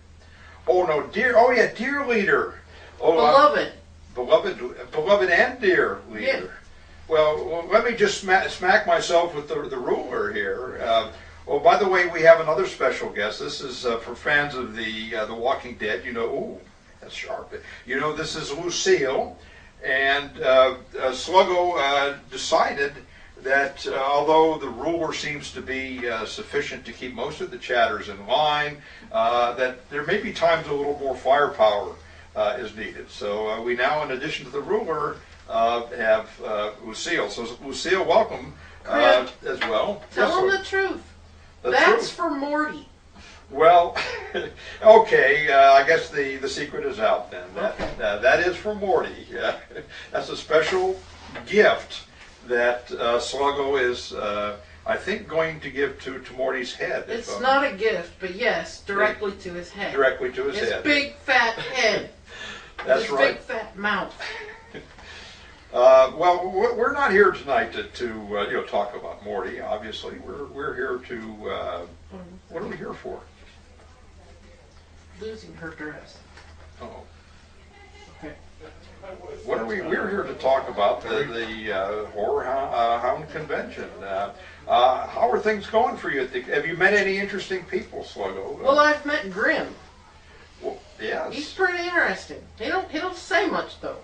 Oh no, dear. Oh yeah, dear leader. Oh, beloved and dear leader. Yeah. Well, let me just smack myself with the ruler here. Oh, by the way, we have another special guest. This is for fans of the Walking Dead. You know, ooh, that's sharp. You know, this is Lucille, and Sluggo decided that although the ruler seems to be sufficient to keep most of the chatters in line, that there may be times a little more firepower is needed. So we now, in addition to the ruler, have Lucille. So Lucille, welcome as well. Tell him the truth. That's for Morty. Well, okay, I guess the secret is out then. That is for Morty. That's a special gift that Sluggo is, I think, going to give to Morty's head. It's not a gift, but yes, directly to his head. Directly to his head. His big fat head. That's right. His big fat mouth. Well, we're not here tonight to talk about Morty. Obviously, we're here to. What are we here for? Losing her dress. Oh. Okay. What are we? We're here to talk about the Horrorhound Convention. How are things going for you? Have you met any interesting people, Sluggo? Well, I've met Grim. Well, yes. He's pretty interesting. He don't say much though.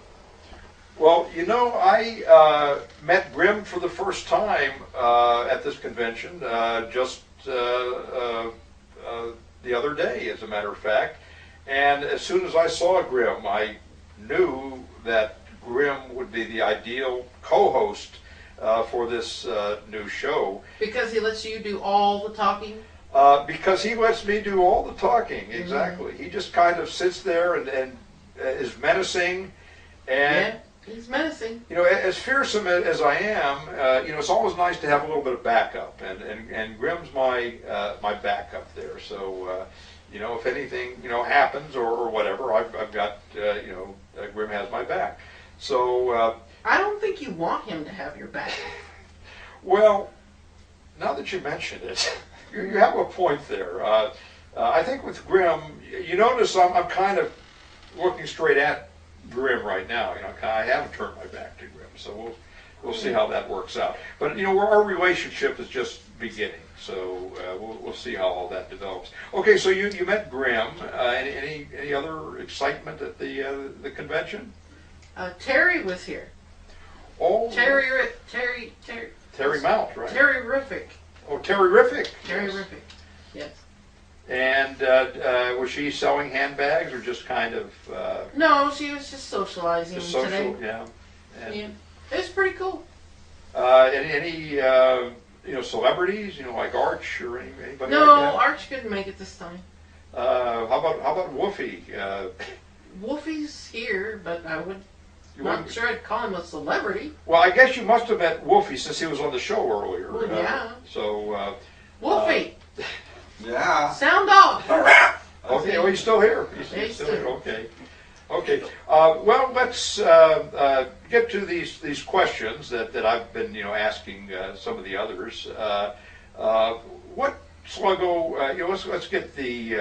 Well, you know, I met Grim for the first time at this convention just the other day, as a matter of fact. And as soon as I saw Grim, I knew that Grim would be the ideal co-host for this new show. Because he lets you do all the talking? Because he lets me do all the talking, exactly. He just kind of sits there and is menacing. And, yeah, he's menacing. You know, as fearsome as I am, you know, it's always nice to have a little bit of backup. And Grim's my backup there. So, you know, if anything, you know, happens or whatever, I've got, you know, Grim has my back. So... I don't think you want him to have your back. Well, now that you mention it, you have a point there. I think with Grim, you notice I'm kind of looking straight at Grim right now. You know, I haven't turned my back to Grim, so we'll see how that works out. But you know, our relationship is just beginning, so we'll see how all that develops. Okay, so you met Grim. Any other excitement at the convention? Terry was here. Oh, Terry Mount, right? Terry-rific. Oh, Terry-rific. Terry-rific, yes. And was she selling handbags or just kind of... No, she was just socializing just social, today. Yeah. And, yeah. It was pretty cool. Any you know, celebrities, you know, like Arch or anybody no, like that? No, Arch couldn't make it this time. How about Wolfie? Wolfie's here, but I would... Not sure I'd call him a celebrity. Well, I guess you must have met Wolfie since he was on the show earlier. Well, yeah. So, Wolfie! Yeah. Sound off! Okay, well, he's still here. He's still here. Okay. Okay. Well, let's get to these questions that I've been, you know, asking some of the others. What, Sluggo, you know, let's get the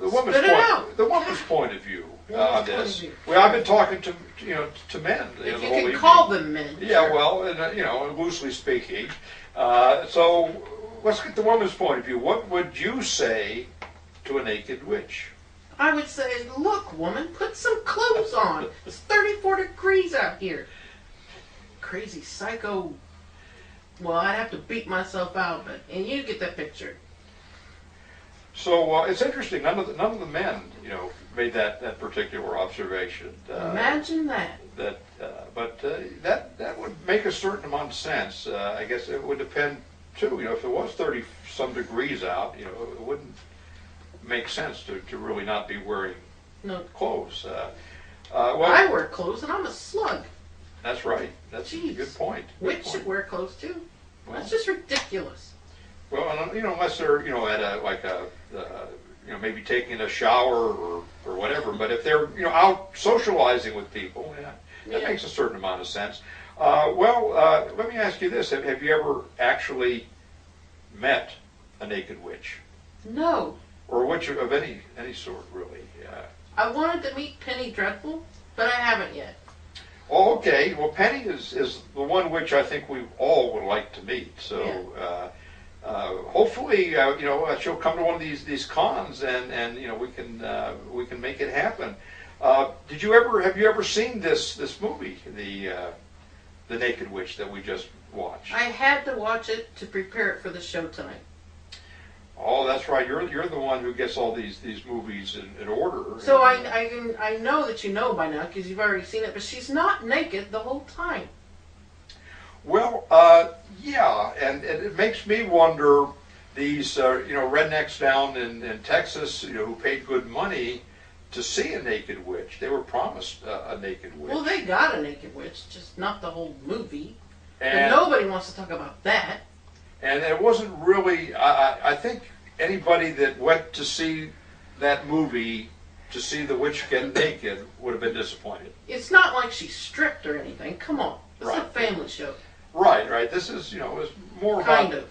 woman's point of view. On this, well, I've been talking to men. If you can call them men. Yeah, sure. Well, and, you know, loosely speaking. So let's get the woman's point of view. What would you say to a naked witch? I would say, look, woman, put some clothes on. It's 34 degrees out here. Crazy psycho. Well, I'd have to beat myself out, but and you get that picture. So it's interesting. None of the men, made that particular observation. Imagine that. But that would make a certain amount of sense. I guess it would depend too. If it was 30 some degrees out, it wouldn't make sense to really not be wearing clothes. Well, I wear clothes and I'm a slug. That's right. That's a good point. Witch should wear clothes too. Well, that's just ridiculous. Well, unless they're at maybe taking a shower or whatever. But if they're out socializing with people, that makes a certain amount of sense. Let me ask you this: Have you ever actually met a naked witch? No. Or a witch of any sort, really? I wanted to meet Penny Dreadful, but I haven't yet. Oh, okay. Well, Penny is the one which I think we all would like to meet. So hopefully, she'll come to one of these cons, and we can make it happen. Have you ever seen this movie, the Naked Witch that we just watched? I had to watch it to prepare it for the show tonight. Oh, that's right. You're the one who gets all these movies in order. So I know that you know by now because you've already seen it, but she's not naked the whole time. Well, yeah, and it makes me wonder. These rednecks down in Texas, who paid good money to see a naked witch. They were promised a naked witch. Well, they got a naked witch, just not the whole movie. And but nobody wants to talk about that. And it wasn't really, I think anybody that went to see that movie to see the witch get naked would have been disappointed. It's not like she's stripped or anything. Come on. It's a family show. Right. This is, is more kind about of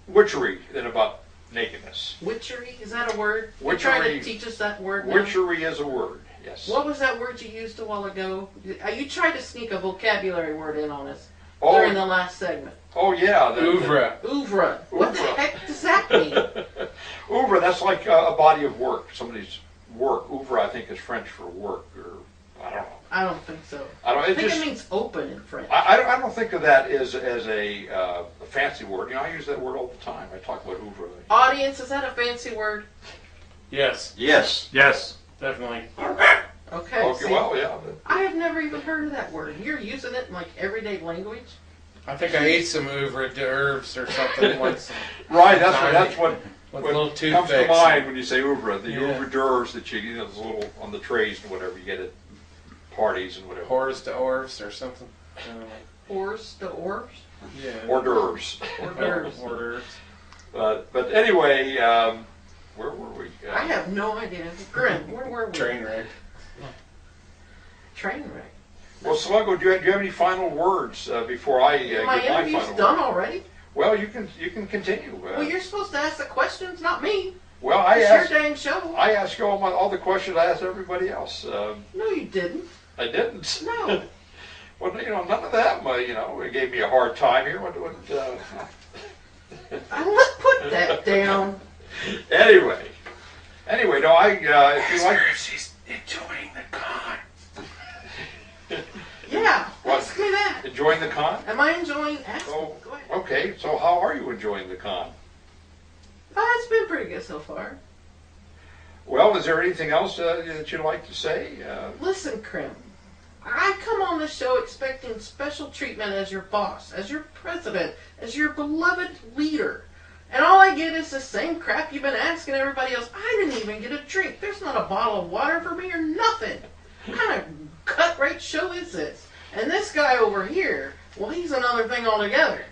witchery than about nakedness. Witchery? Is that a word? Witchery, you're trying to teach us that word now? Witchery is a word, yes. What was that word you used a while ago? You tried to sneak a vocabulary word in on us during the last segment. Oh, yeah. Oeuvre. Oeuvre. What the heck does that mean? Oeuvre, that's like a body of work, somebody's work. Oeuvre, I think, is French for work, or I don't know. I don't think so. I think it means open in French. I don't think of that as a fancy word. I use that word all the time. I talk about oeuvre. Audience, is that a fancy word? Yes. Yes. Yes. Definitely. Okay. See, well, yeah. I have never even heard of that word. You're using it in like everyday language? I think I ate some oeuvre d'oeuvres or something once. Right, that's what little comes to toothpicks. mind when you say oeuvre. The oeuvre d'oeuvres that you those little on the trays and whatever you get at parties and whatever. Hors d'oeuvres or something. Hors d'oeuvres? Yeah. Hors d'oeuvres. Hors d'oeuvres. Hors d'oeuvres. But anyway, where were we? I have no idea. Grim, where were we? Train wreck. Train wreck. Well, Sluggo, do you have any final words before I give my final words? My interview's done already? Well, you can continue. Well, you're supposed to ask the questions, not me. Well, it's your dang show. I asked you all the questions I asked everybody else. No, you didn't. I didn't. No. Well, none of that. It gave me a hard time here. Let's put that down. Anyway, no. If you like, she's enjoying the con. Yeah, ask me that. Enjoying the con? Am I enjoying? Ask me. Go ahead. Okay, so how are you enjoying the con? It's been pretty good so far. Well, is there anything else that you'd like to say? Listen, Crim, I come on the show expecting special treatment as your boss, as your president, as your beloved leader. And all I get is the same crap you've been asking everybody else. I didn't even get a drink. There's not a bottle of water for me or nothing. What kind of cut-rate show is this? And this guy over here, well, he's another thing altogether.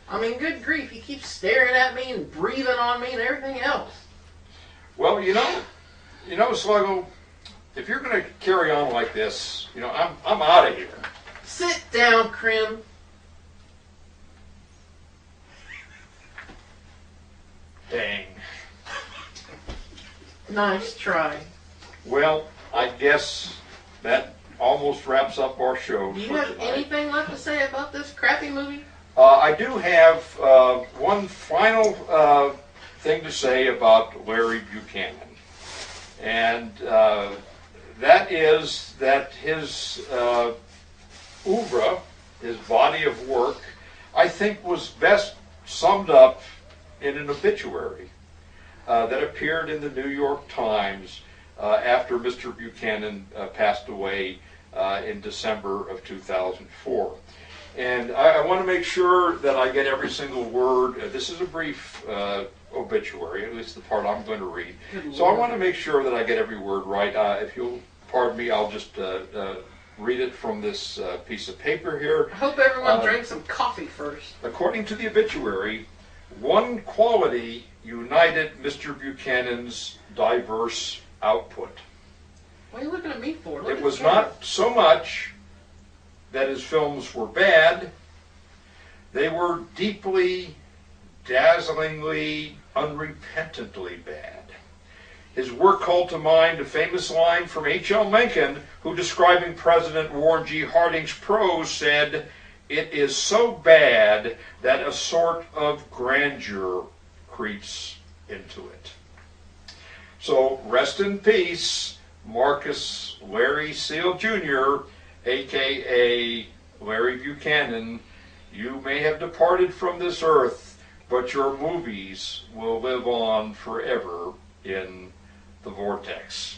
I mean, good grief, he keeps staring at me and breathing on me and everything else. Well, Sluggo, if you're going to carry on like this, I'm out of here. Sit down, Crim. Dang. Nice try. Well, I guess that almost wraps up our show. Do you have anything left to say about this crappy movie? I do have one final thing to say about Larry Buchanan. And that is that his oeuvre, his body of work, I think was best summed up in an obituary that appeared in the New York Times after Mr. Buchanan passed away in December of 2004. And I want to make sure that I get every single word. This is a brief obituary, at least the part I'm going to read. So I want to make sure that I get every word right. If you'll pardon me, I'll just read it from this piece of paper here. I hope everyone drank some coffee first. According to the obituary, one quality united Mr. Buchanan's diverse output. What are you looking at me for? Look It at was the camera. not so much that his films were bad, they were deeply, dazzlingly, unrepentantly bad. His work called to mind a famous line from H.L. Mencken, who, describing President Warren G. Harding's prose, said, "It is so bad that a sort of grandeur creeps into it." So rest in peace, Marcus Larry Seal Jr., a.k.a. Larry Buchanan. You may have departed from this earth, but your movies will live on forever in the Vortexx.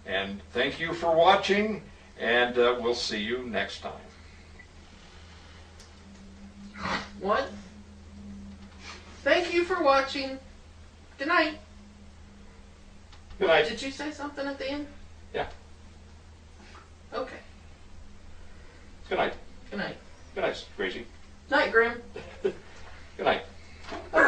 And thank you for watching, and we'll see you next time. What? Thank you for watching. Good night. Good night. Did you say something at the end? Yeah. Okay. Good night. Good night. Good night, Gracie. Night, Grim. Good night. Okay.